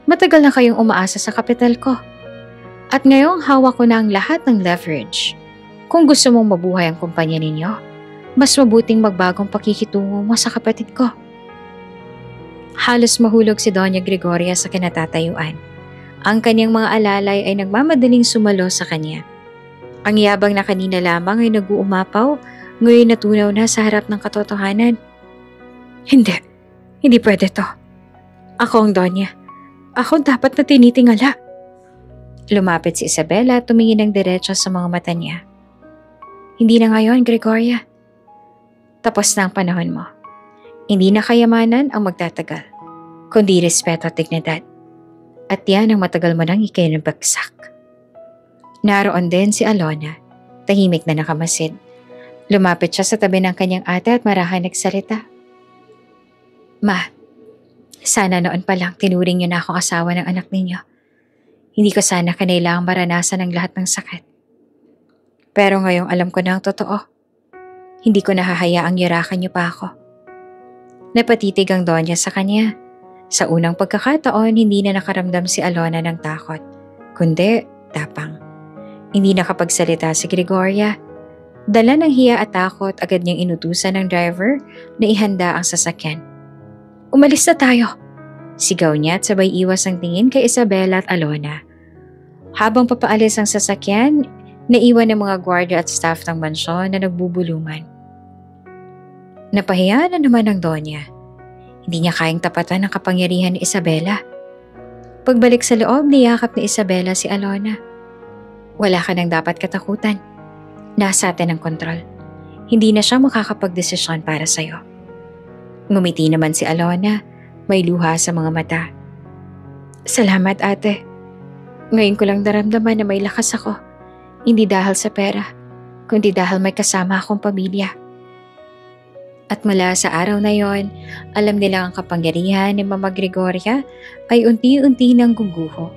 Matagal na kayong umaasa sa kapital ko. At ngayong hawak ko na ang lahat ng leverage. Kung gusto mong mabuhay ang kumpanya ninyo, mas mabuting magbagong pakikitungo mo sa kapatid ko. Halos mahulog si Doña Gregoria sa kinatatayuan. Ang kanyang mga alalay ay nagmamadaling sumalo sa kanya. Ang yabang na kanina lamang ay nag-uumapaw, ngayon natunaw na sa harap ng katotohanan. Hindi pwede to. Ako ang Donya. Ako dapat na tinitingala. Lumapit si Isabela at tumingin ng diretso sa mga mata niya. Hindi na ngayon, Gregoria. Tapos na ang panahon mo. Hindi na kayamanan ang magtatagal, kundi respeto at dignidad. At yan ang matagal mo nang ikinabagsak. Naroon din si Alona, tahimik na nakamasid. Lumapit siya sa tabi ng kanyang ate at marahan nagsalita. Ma, sana noon pa lang tinuring niyo na akong asawa ng anak ninyo. Hindi ko sana kanailangang maranasan ang lahat ng sakit. Pero ngayong alam ko na ang totoo, hindi ko nahahayaang yurakan niyo pa ako. Napatitig ang Donya sa kanya. Sa unang pagkakataon, hindi na nakaramdam si Alona ng takot, kundi tapang. Hindi nakapagsalita si Gregoria. Dala ng hiya at takot, agad niyang inutusan ng driver na ihanda ang sasakyan. Umalis na tayo! Sigaw niya at sabay iwas ang tingin kay Isabela at Alona. Habang papaalis ang sasakyan, naiwan ng mga gwardiya at staff ng mansyon na nagbubulungan. Napahiya na naman ang Donya. Hindi niya kayang tapatan ang kapangyarihan ni Isabela. Pagbalik sa loob, niyakap ni Isabela si Alona. Wala ka nang dapat katakutan. Nasa atin ang kontrol. Hindi na siya makakapagdesisyon para sa'yo. Ngumiti naman si Alona, may luha sa mga mata. Salamat ate. Ngayon ko lang naramdaman na may lakas ako. Hindi dahil sa pera, kundi dahil may kasama akong pamilya. At mula sa araw na yon, alam nilang ang kapangyarihan ni Mama Gregoria ay unti-unti nang guguho.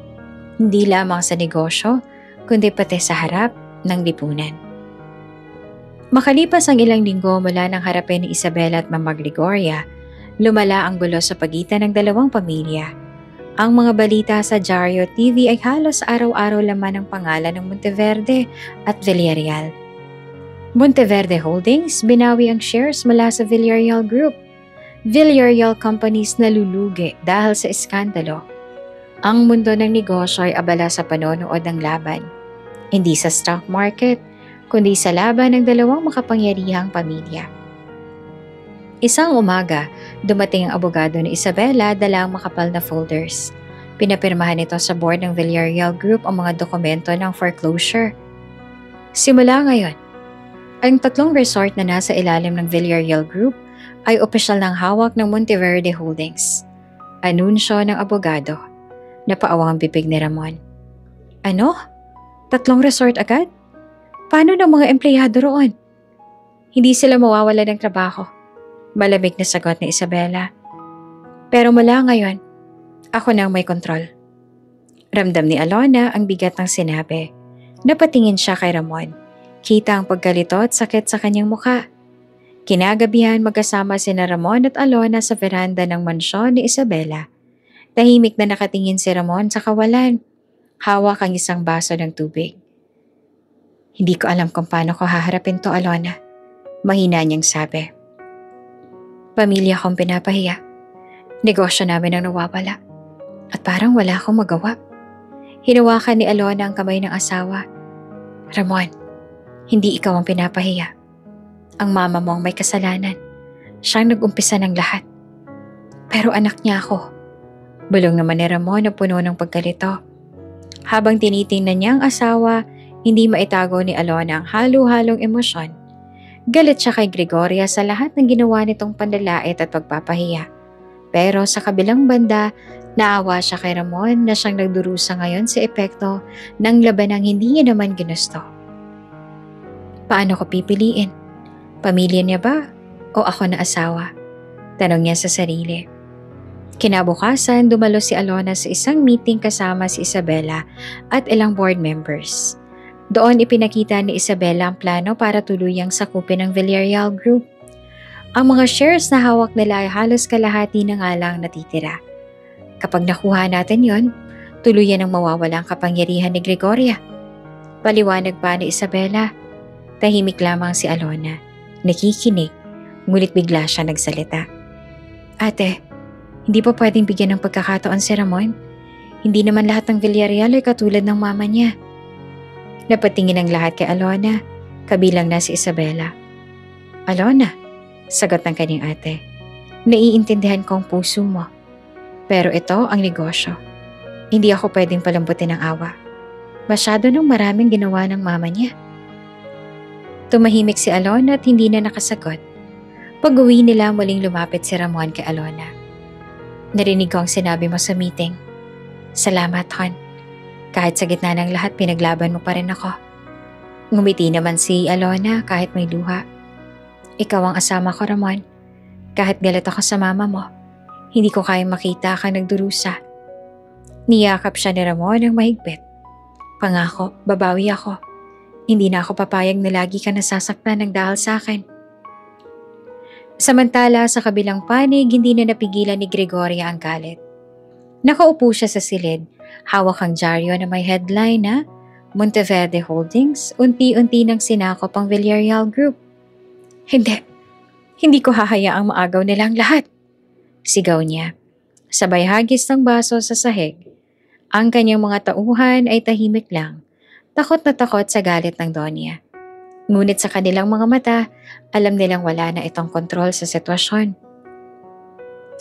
Hindi lamang sa negosyo, kundi pati sa harap ng lipunan. Makalipas ang ilang linggo mula nang harapin ni Isabela at Mama Gregoria, lumala ang gulo sa pagitan ng dalawang pamilya. Ang mga balita sa Diario TV ay halos araw-araw laman ang pangalan ng Monteverde at Villarreal. Monteverde Holdings binawi ang shares mula sa Villarreal Group. Villarreal Companies nalulugi dahil sa iskandalo. Ang mundo ng negosyo ay abala sa panonood ng laban. Hindi sa stock market, kundi sa laban ng dalawang makapangyarihang pamilya. Isang umaga, dumating ang abogado ni Isabela dala ang makapal na folders. Pinapirmahan ito sa board ng Villarreal Group ang mga dokumento ng foreclosure. Simula ngayon, ang tatlong resort na nasa ilalim ng Villarreal Group ay opisyal ng hawak ng Monteverde Holdings. Anunsyo ng abogado. Napaawang ang bibig ni Ramon. Ano? 3 resort agad? Paano ng mga empleyado roon? Hindi sila mawawala ng trabaho. Malamig na sagot ni Isabela. Pero mula ngayon, ako na ang may kontrol. Ramdam ni Alona ang bigat ng sinabi. Napatingin siya kay Ramon. Kita ang pagkalito at sakit sa kanyang mukha. Kinagabihan magkasama sina Ramon at Alona sa veranda ng mansyon ni Isabela. Tahimik na nakatingin si Ramon sa kawalan. Hawak ang isang baso ng tubig. Hindi ko alam kung paano ko haharapin to, Alona. Mahina niyang sabi. Pamilya kong pinapahiya. Negosyo namin ang nawawala. At parang wala akong magawa. Hinawakan ni Alona ang kamay ng asawa. Ramon, hindi ikaw ang pinapahiya. Ang mama mo ang may kasalanan. Siyang nag-umpisa ng lahat. Pero anak niya ako. Bulong naman ni Ramon na puno ng pagkalito. Habang tinitingnan niya ang asawa, hindi maitago ni Alona ang halo-halong emosyon. Galit siya kay Gregoria sa lahat ng ginawa nitong panlalait at pagpapahiya. Pero sa kabilang banda, naawa siya kay Ramon na siyang nagdurusa ngayon sa epekto ng labanang hindi niya naman ginusto. Paano ko pipiliin? Pamilya niya ba o ako na asawa? Tanong niya sa sarili. Kinabukasan, dumalo si Alona sa isang meeting kasama si Isabela at ilang board members. Doon ipinakita ni Isabela ang plano para tuluyang sakupin ang Villarreal Group. Ang mga shares na hawak nila ay halos kalahati na nga lang natitira. Kapag nakuha natin yon, tuluyan ang mawawala ang kapangyarihan ni Gregoria. Paliwanag pa ni Isabela. Tahimik lamang si Alona. Nakikinig, ngunit bigla siya nagsalita. Ate, hindi pa pwedeng bigyan ng pagkakataon si Ramon. Hindi naman lahat ng Villarreal ay katulad ng mama niya. Napatingin ang lahat kay Alona, kabilang na si Isabela. Alona, sagot ng kanyang ate. Naiintindihan ko ang puso mo. Pero ito ang negosyo. Hindi ako pwedeng palambutin ng awa. Masyado nang maraming ginawa ng mama niya. Tumahimik si Alona at hindi na nakasagot. Pag-uwi nila, muling lumapit si Ramon kay Alona. Narinig ko ang sinabi mo sa meeting. Salamat, Hon. Kahit sa gitna ng lahat, pinaglaban mo pa rin ako. Ngumiti naman si Alona kahit may luha. Ikaw ang asama ko, Ramon. Kahit galit ako sa mama mo, hindi ko kayang makita ka nagdurusa. Niyakap siya ni Ramon ng mahigpit. Pangako, babawi ako. Hindi na ako papayag na lagi ka nasasaktan ng dahil sa akin. Samantala sa kabilang panig, hindi na napigilan ni Gregoria ang galit. Nakaupo siya sa silid, hawak ang dyaryo na may headline na Monteverde Holdings, unti-unti nang sinakop ang Villarreal Group. Hindi ko hahayaang maagaw nila ang lahat. Sigaw niya. Sabay hagis ng baso sa sahig. Ang kanyang mga tauhan ay tahimik lang, takot na takot sa galit ng Donya. Ngunit sa kanilang mga mata, alam nilang wala na itong kontrol sa sitwasyon.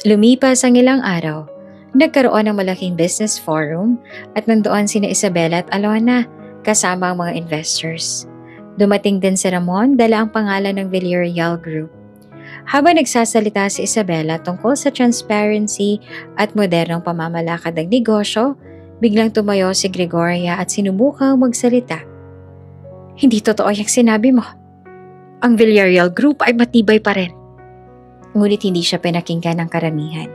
Lumipas ang ilang araw, nagkaroon ng malaking business forum at nandoon sina Isabela at Alona kasama ang mga investors. Dumating din si Ramon, dala ang pangalan ng Villarreal Group. Habang nagsasalita si Isabela tungkol sa transparency at modernong pamamalakad ng negosyo, biglang tumayo si Gregoria at sinubukang magsalita. Hindi totoo yung sinabi mo. Ang Villarreal Group ay matibay pa rin. Ngunit hindi siya pinakinggan ng karamihan.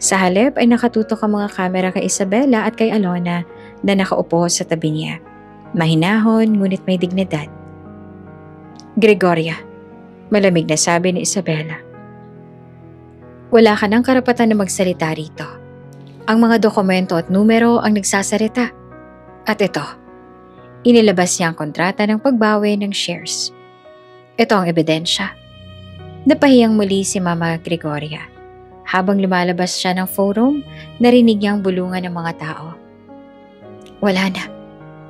Sa halip ay nakatutok ang mga kamera kay Isabela at kay Alona na nakaupo sa tabi niya. Mahinahon ngunit may dignidad. Gregoria, malamig na sabi ni Isabela. Wala ka ng karapatan na magsalita rito. Ang mga dokumento at numero ang nagsasalita. At ito, inilabas niya ang kontrata ng pagbawi ng shares. Ito ang ebidensya. Napahiyang muli si Mama Gregoria. Habang lumalabas siya ng forum, narinig niya ang bulungan ng mga tao. Wala na.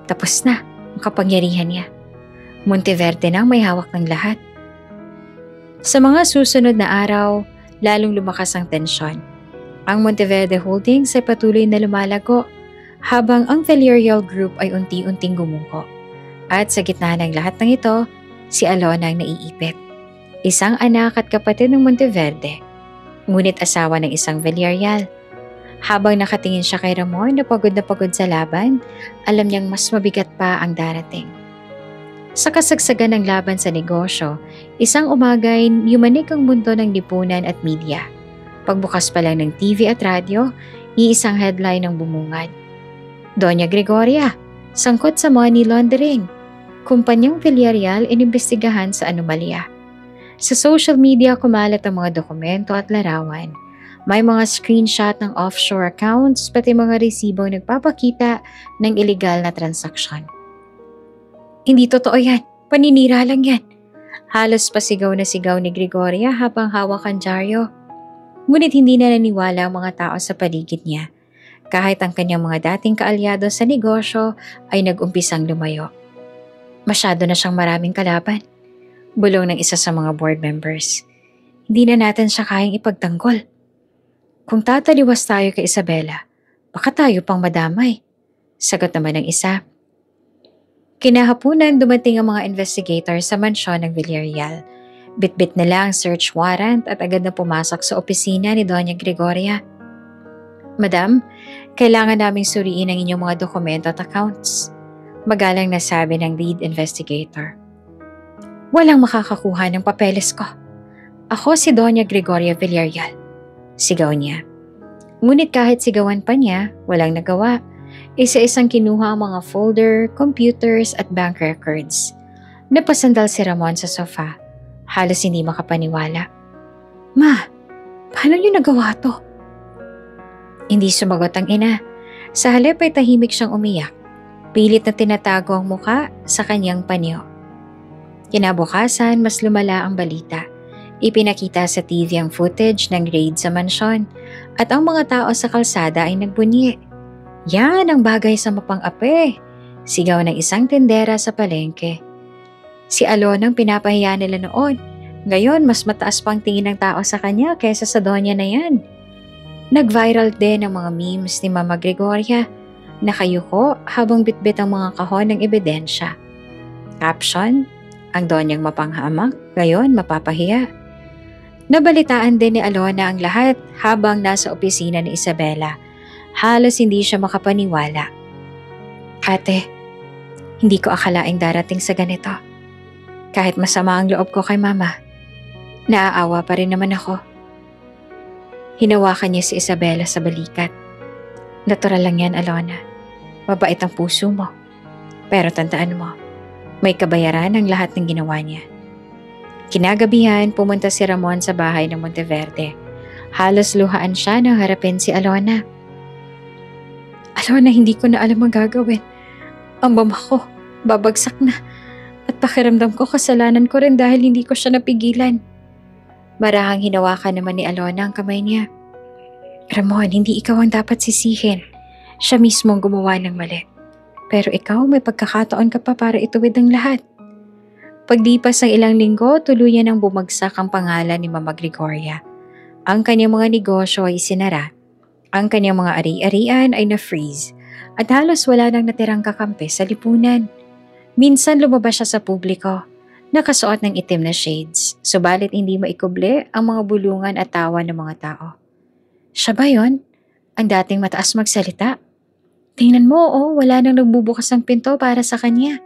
Tapos na ang kapangyarihan niya. Monteverde na ang may hawak ng lahat. Sa mga susunod na araw, lalong lumakas ang tensyon. Ang Monteverde Holdings ay patuloy na lumalago habang ang Villarreal Group ay unti-unting gumuho. At sa gitna ng lahat ng ito, si Alona ang naiipit. Isang anak at kapatid ng Monteverde, ngunit asawa ng isang Villarreal. Habang nakatingin siya kay Ramon na pagod sa laban, alam niyang mas mabigat pa ang darating. Sa kasagsagan ng laban sa negosyo, isang umagay yumanik ang mundo ng lipunan at media. Pagbukas pa lang ng TV at radyo, iisang headline ang bumungad. Doña Gregoria, sangkot sa money laundering. Kumpanyang Villarreal inimbestigahan sa anomalya. Sa social media kumalat ang mga dokumento at larawan. May mga screenshot ng offshore accounts pati mga resibong nagpapakita ng illegal na transaksyon. Hindi totoo yan. Paninira lang yan. Halos pasigaw na sigaw ni Gregoria habang hawak ang dyaryo. Ngunit hindi na naniwala ang mga tao sa paligid niya. Kahit ang kanyang mga dating kaalyado sa negosyo ay nag-umpisang lumayo. Masyado na siyang maraming kalaban. Bulong ng isa sa mga board members. Hindi na natin siya kayang ipagtanggol. Kung tataliwas tayo kay Isabela, baka tayo pang madamay. Sagot naman ng isa. Kinahapunan dumating ang mga investigator sa mansyon ng Villarreal. Bitbit nila ang search warrant at agad na pumasok sa opisina ni Doña Gregoria. Madam, kailangan naming suriin ang inyong mga dokumento at accounts. Magalang nasabi ng lead investigator. Walang makakakuha ng papeles ko. Ako si Doña Gregoria Villarreal. Sigaw niya. Ngunit kahit sigawan pa niya, walang nagawa. Isa-isang kinuha ang mga folder, computers at bank records. Napasandal si Ramon sa sofa. Halos hindi makapaniwala. Ma, paano niyo nagawa to? Hindi sumagot ang ina. Sa halip ay tahimik siyang umiyak. Pilit na tinatago ang muka sa kanyang panyo. Kinabukasan, mas lumala ang balita. Ipinakita sa TV ang footage ng raid sa mansyon at ang mga tao sa kalsada ay nagbunyi. Yan ang bagay sa mapang-ape, sigaw ng isang tindera sa palengke. Si Alona ang pinapahiya nila noon. Ngayon, mas mataas pang tingin ng tao sa kanya kaysa sa Donya na yan. Nag-viral din ang mga memes ni Mama Gregoria. Nakayuko habang bitbit ang mga kahon ng ebidensya. Caption, ang Donyang mapanghamak, ngayon mapapahiya. Nabalitaan din ni Alona ang lahat habang nasa opisina ni Isabela. Halos hindi siya makapaniwala. Ate, hindi ko akalaing darating sa ganito. Kahit masama ang loob ko kay Mama, naaawa pa rin naman ako. Hinawakan niya si Isabela sa balikat. Natural lang yan, Alona. Mabait ang puso mo. Pero tandaan mo, may kabayaran ang lahat ng ginawa niya. Kinagabihan, pumunta si Ramon sa bahay ng Monteverde. Halos luhaan siya nang harapin si Alona. Alona, hindi ko na alam ang gagawin. Ang mama ko, babagsak na. At pakiramdam ko kasalanan ko rin dahil hindi ko siya napigilan. Marahang hinawakan naman ni Alona ang kamay niya. Ramon, hindi ikaw ang dapat sisihin. Siya mismo ang gumawa ng mali. Pero ikaw, may pagkakataon ka pa para ituwid ang lahat. Paglipas ng ilang linggo, tuluyan ang bumagsak ang pangalan ni Mama Gregoria. Ang kanyang mga negosyo ay sinara. Ang kanyang mga ari-arian ay na-freeze. At halos wala nang natirang kakampi sa lipunan. Minsan lumabas siya sa publiko. Nakasuot ng itim na shades. Subalit hindi maikuble ang mga bulungan at tawa ng mga tao. Siya ba yun? Ang dating mataas magsalita? Tingnan mo, wala nang nagbubukas ng pinto para sa kanya.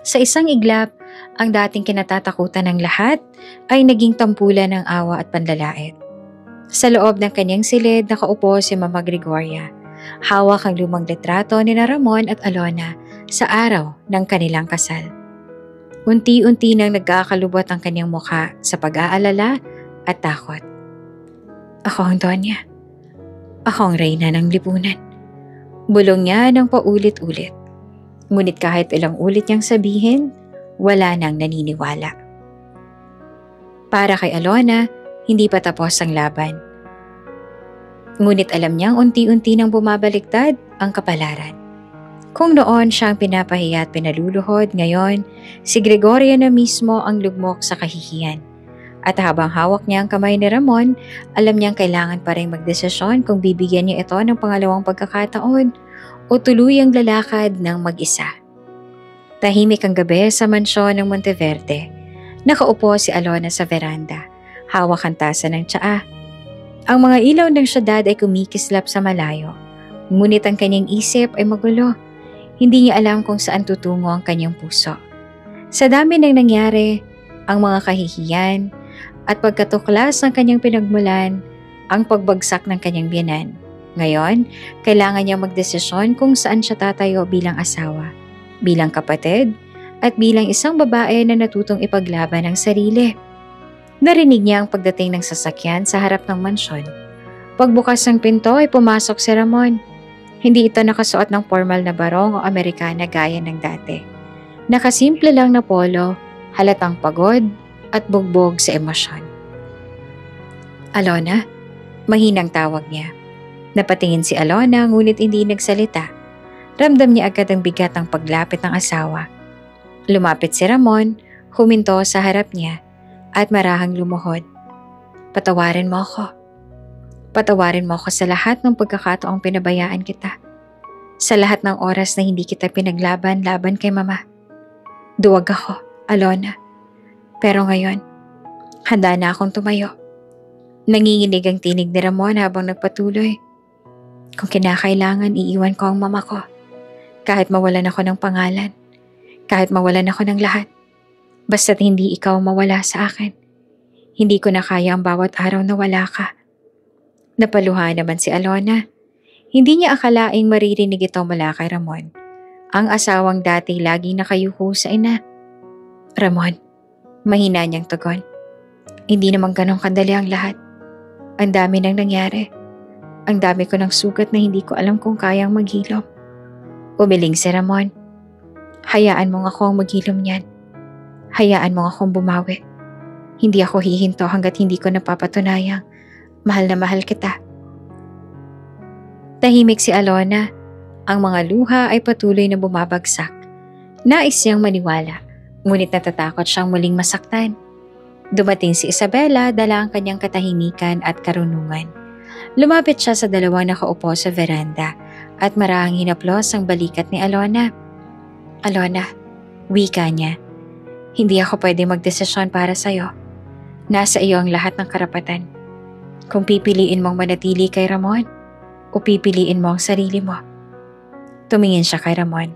Sa isang iglap, ang dating kinatatakutan ng lahat ay naging tampulan ng awa at panlalait. Sa loob ng kanyang silid, nakaupo si Mama Gregoria. Hawak ang lumang litrato ni Ramon at Alona sa araw ng kanilang kasal. Unti-unti nang nagkakalubot ang kanyang mukha sa pag-aalala at takot. Ako ang Donya. Ako ang reyna ng lipunan. Bulong niya ng paulit-ulit. Ngunit kahit ilang ulit niyang sabihin, wala nang naniniwala. Para kay Alona, hindi pa tapos ang laban. Ngunit alam niyang unti-unti nang bumabaliktad ang kapalaran. Kung noon siyang pinapahiya at pinaluluhod, ngayon, si Gregoria na mismo ang lugmok sa kahihiyan. At habang hawak niya ang kamay ni Ramon, alam niyang kailangan pa rin magdesisyon kung bibigyan niya ito ng pangalawang pagkakataon o tuluyang lalakad ng mag-isa. Tahimik ang gabi sa mansyon ng Monteverde. Nakaupo si Alona sa veranda, hawak ang tasa ng tsaa. Ang mga ilaw ng syudad ay kumikislap sa malayo, ngunit ang kanyang isip ay magulo. Hindi niya alam kung saan tutungo ang kanyang puso. Sa dami ng nangyari, ang mga kahihiyan, at pagkatuklas ng kanyang pinagmulan, ang pagbagsak ng kanyang biyenan. Ngayon, kailangan niya magdesisyon kung saan siya tatayo bilang asawa, bilang kapatid, at bilang isang babae na natutong ipaglaban ang sarili. Narinig niya ang pagdating ng sasakyan sa harap ng mansyon. Pagbukas ng pinto ay pumasok si Ramon. Hindi ito nakasuot ng formal na barong o Amerikana gaya ng dati. Nakasimple lang na polo, halatang pagod, at bugbog sa emosyon. Alona? Mahinang tawag niya. Napatingin si Alona ngunit hindi nagsalita. Ramdam niya agad ang bigat ng paglapit ng asawa. Lumapit si Ramon, huminto sa harap niya at marahang lumuhod. Patawarin mo ako. Patawarin mo ako sa lahat ng pagkakataong pinabayaan kita. Sa lahat ng oras na hindi kita pinaglaban kay Mama. Duwag ako, Alona. Pero ngayon, handa na akong tumayo. Nanginginig ang tinig ni Ramon habang nagpatuloy. Kung kinakailangan, iiwan ko ang mama ko. Kahit mawalan ako ng pangalan. Kahit mawalan ako ng lahat. Basta't hindi ikaw mawala sa akin. Hindi ko na kaya ang bawat araw na wala ka. Napaluha naman si Alona. Hindi niya akalaing maririnig ito mula kay Ramon. Ang asawang dati laging nakayuko sa ina. Ramon. Mahina niyang tugon. Hindi naman ganong kadali ang lahat. Ang dami nang nangyari. Ang dami ko ng sugat na hindi ko alam kung kayang maghilom. Umiling si Ramon. Hayaan mo akong maghilom niyan. Hayaan mo akong bumawi. Hindi ako hihinto hanggat hindi ko napapatunayang mahal na mahal kita. Tahimik si Alona. Ang mga luha ay patuloy na bumabagsak. Nais siyang maniwala. Ngunit natatakot siyang muling masaktan. Dumating si Isabela, dala ang kanyang katahimikan at karunungan. Lumapit siya sa dalawang nakaupo sa veranda at marahang hinaplos ang balikat ni Alona. Alona, wika niya. Hindi ako pwede magdesisyon para sa'yo. Nasa iyo ang lahat ng karapatan. Kung pipiliin mong manatili kay Ramon o pipiliin mo ang sarili mo. Tumingin siya kay Ramon.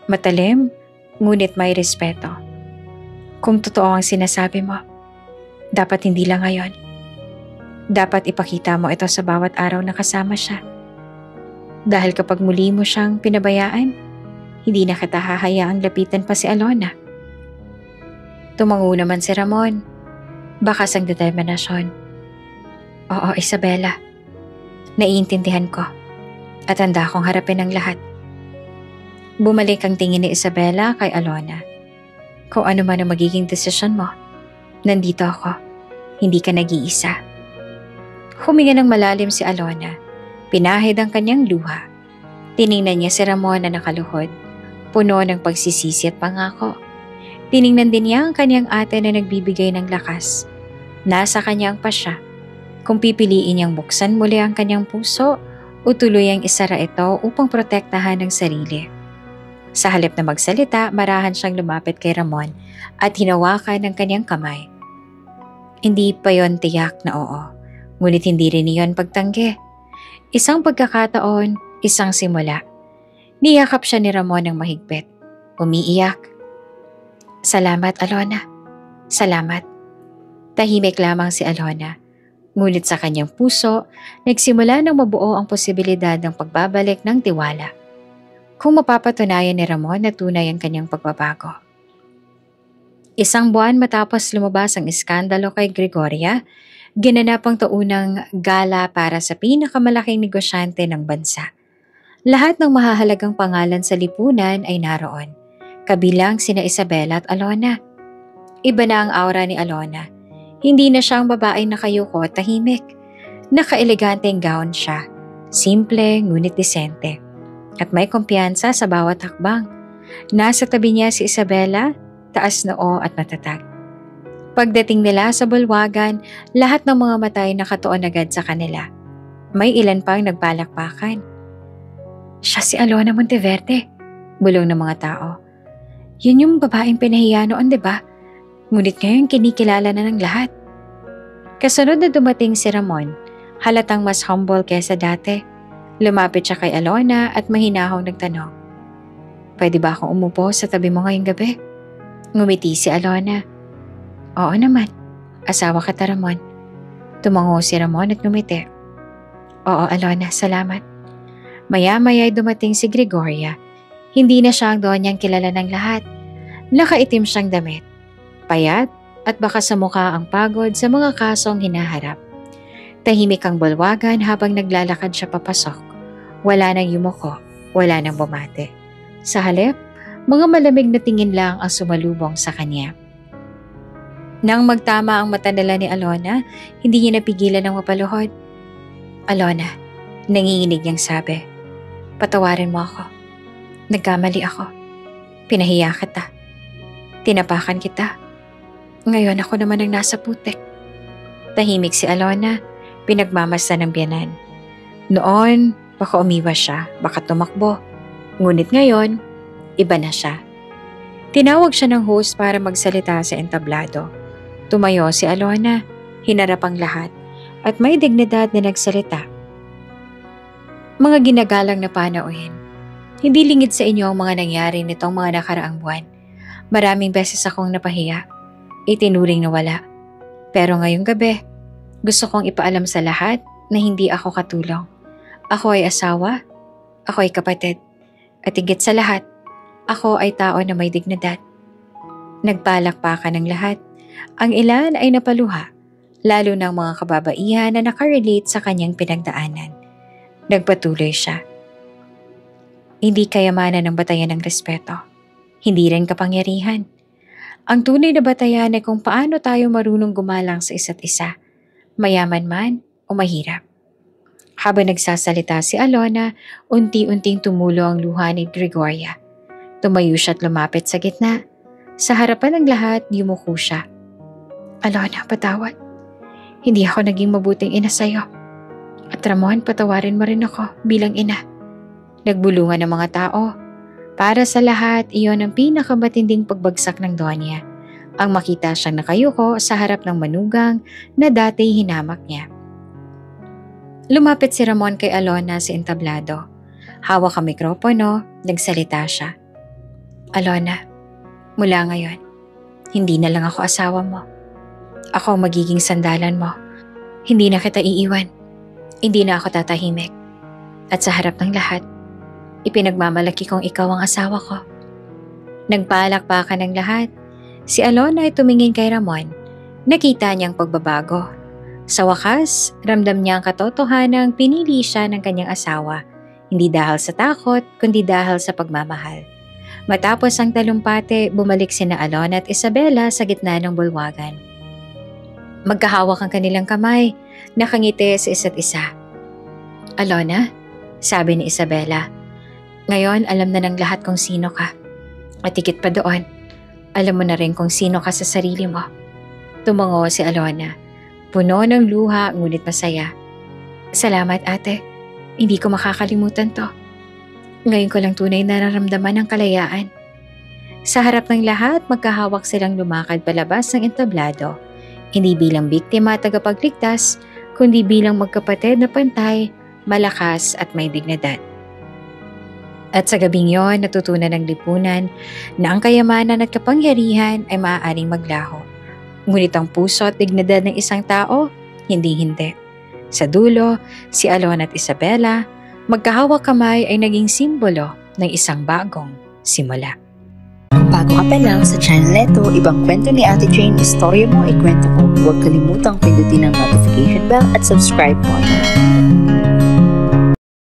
Matalim, ngunit may respeto. Kung totoo ang sinasabi mo, dapat hindi lang ngayon. Dapat ipakita mo ito sa bawat araw na kasama siya. Dahil kapag muli mo siyang pinabayaan, hindi na kita hahayaang lapitan pa si Alona. Tumango naman si Ramon. Bakas ang determinasyon. Oo, Isabela. Naiintindihan ko. At handa akong harapin ang lahat. Bumalik ang tingin ni Isabela kay Alona. Kung ano man ang magiging desisyon mo, nandito ako. Hindi ka nag-iisa. Huminga ng malalim si Alona. Pinahid ang kanyang luha. Tiningnan niya si Ramon na nakaluhod, puno ng pagsisisi at pangako. Tiningnan din niya ang kanyang ate na nagbibigay ng lakas. Nasa kanya ang pasya. Kung pipiliin niyang buksan muli ang kanyang puso o tuluyang isara ito upang protektahan ang sarili. Sa halip na magsalita, marahan siyang lumapit kay Ramon at hinawakan ang kanyang kamay. Hindi pa yon tiyak na oo, ngunit hindi rin iyon pagtanggi. Isang pagkakataon, isang simula. Niyakap siya ni Ramon ng mahigpit. Umiiyak. Salamat, Alona. Salamat. Tahimik lamang si Alona. Ngunit sa kanyang puso, nagsimula ng mabuo ang posibilidad ng pagbabalik ng tiwala. Kung mapapatunayan ni Ramon na tunay ang kanyang pagbabago. Isang buwan matapos lumabas ang iskandalo kay Gregoria, ginanap ang taunang gala para sa pinakamalaking negosyante ng bansa. Lahat ng mahahalagang pangalan sa lipunan ay naroon, kabilang sina Isabela at Alona. Iba na ang aura ni Alona. Hindi na siya ang babaeng nakayuko at tahimik. Naka-eleganteng gown siya, simple ngunit disente. At may kumpiyansa sa bawat hakbang. Nasa tabi niya si Isabela, taas noo at matatag. Pagdating nila sa bulwagan, lahat ng mga mata ay nakatuon agad sa kanila. May ilan pang nagpalakpakan. Siya si Alona Monteverde, bulong ng mga tao. Yun yung babaeng pinahiya noon, diba? Ngunit ngayon kinikilala na ng lahat. Kasunod na dumating si Ramon, halatang mas humble kesa dati. Lumapit siya kay Alona at mahinahong nagtanong. Pwede ba akong umupo sa tabi mo ngayong gabi? Ngumiti si Alona. Oo naman, asawa ka ta Ramon. Tumango si Ramon at ngumiti. Oo Alona, salamat. Maya-maya ay dumating si Gregoria. Hindi na siya ang donyang kilala ng lahat. Nakaitim siyang damit. Payat at baka sa mukha ang pagod sa mga kasong hinaharap. Tahimik ang bulwagan habang naglalakad siya papasok. Wala nang yumuko, wala nang bumate. Sa halip, mga malamig na tingin lang ang sumalubong sa kanya. Nang magtama ang mata nila ni Alona, hindi niya napigilan ng mapaluhod. Alona, nanginginig niyang sabi, patawarin mo ako. Nagkamali ako. Pinahiya kita. Tinapakan kita. Ngayon ako naman ang nasa putik. Tahimik si Alona, pinagmamasdan ng biyanan. Noon, baka umiwas siya, baka tumakbo. Ngunit ngayon, iba na siya. Tinawag siya ng host para magsalita sa entablado. Tumayo si Alona, hinarap ang lahat, at may dignidad na nagsalita. Mga ginagalang na panauhin, hindi lingid sa inyo ang mga nangyari nitong mga nakaraang buwan. Maraming beses akong napahiya, itinuring na wala. Pero ngayong gabi, gusto kong ipaalam sa lahat na hindi ako katulong. Ako ay asawa, ako ay kapatid, at higit sa lahat, ako ay tao na may dignidad. Nagpalakpakan ng lahat, ang ilan ay napaluha, lalo ng mga kababaihan na nakarelate sa kanyang pinagdaanan. Nagpatuloy siya. Hindi kayamanan ng batayan ng respeto, hindi rin kapangyarihan. Ang tunay na batayan ay kung paano tayo marunong gumalang sa isa't isa, mayaman man o mahirap. Habang nagsasalita si Alona, unti-unting tumulo ang luha ni Gregoria. Tumayo siya at lumapit sa gitna. Sa harapan ng lahat, yumuko siya. Alona, patawad. Hindi ako naging mabuting ina sa'yo. At Ramon, patawarin mo rin ako bilang ina. Nagbulungan ng mga tao. Para sa lahat, iyon ang pinakamatinding pagbagsak ng Donya. Ang makita siyang nakayuko sa harap ng manugang na dati hinamak niya. Lumapit si Ramon kay Alona sa entablado. Hawak ang mikropono, nagsalita siya. Alona, mula ngayon, hindi na lang ako asawa mo. Ako ang magiging sandalan mo. Hindi na kita iiwan. Hindi na ako tatahimik. At sa harap ng lahat, ipinagmamalaki kong ikaw ang asawa ko. Nagpalakpakan ng lahat. Si Alona ay tumingin kay Ramon. Nakita niyang pagbabago. Sa wakas, ramdam niya ang katotohanang pinili siya ng kanyang asawa. Hindi dahil sa takot, kundi dahil sa pagmamahal. Matapos ang talumpati, bumalik sina Alona at Isabela sa gitna ng bulwagan. Magkahawak ang kanilang kamay, nakangiti sa isa't isa. Alona, sabi ni Isabela, ngayon alam na ng lahat kung sino ka. At higit pa doon, alam mo na rin kung sino ka sa sarili mo. Tumango si Alona, puno ng luha ngunit masaya. Salamat ate, hindi ko makakalimutan to. Ngayon ko lang tunay nararamdaman ang kalayaan. Sa harap ng lahat, magkahawak silang lumakad palabas ng entablado. Hindi bilang biktima at tagapagligtas, kundi bilang magkapatid na pantay, malakas at may dignidad. At sa gabing yon, natutunan ng lipunan na ang kayamanan at kapangyarihan ay maaaring maglaho. Ngunit ang puso at dignidad ng isang tao, hindi. Sa dulo, si Alona at Isabela, magkahawak kamay ay naging simbolo ng isang bagong simula. Bago ka pa lang sa channel neto, ibang kwento ni Ate Jane, istorya mo, ikwento ko. Huwag kalimutang pindutin ang notification bell at subscribe button.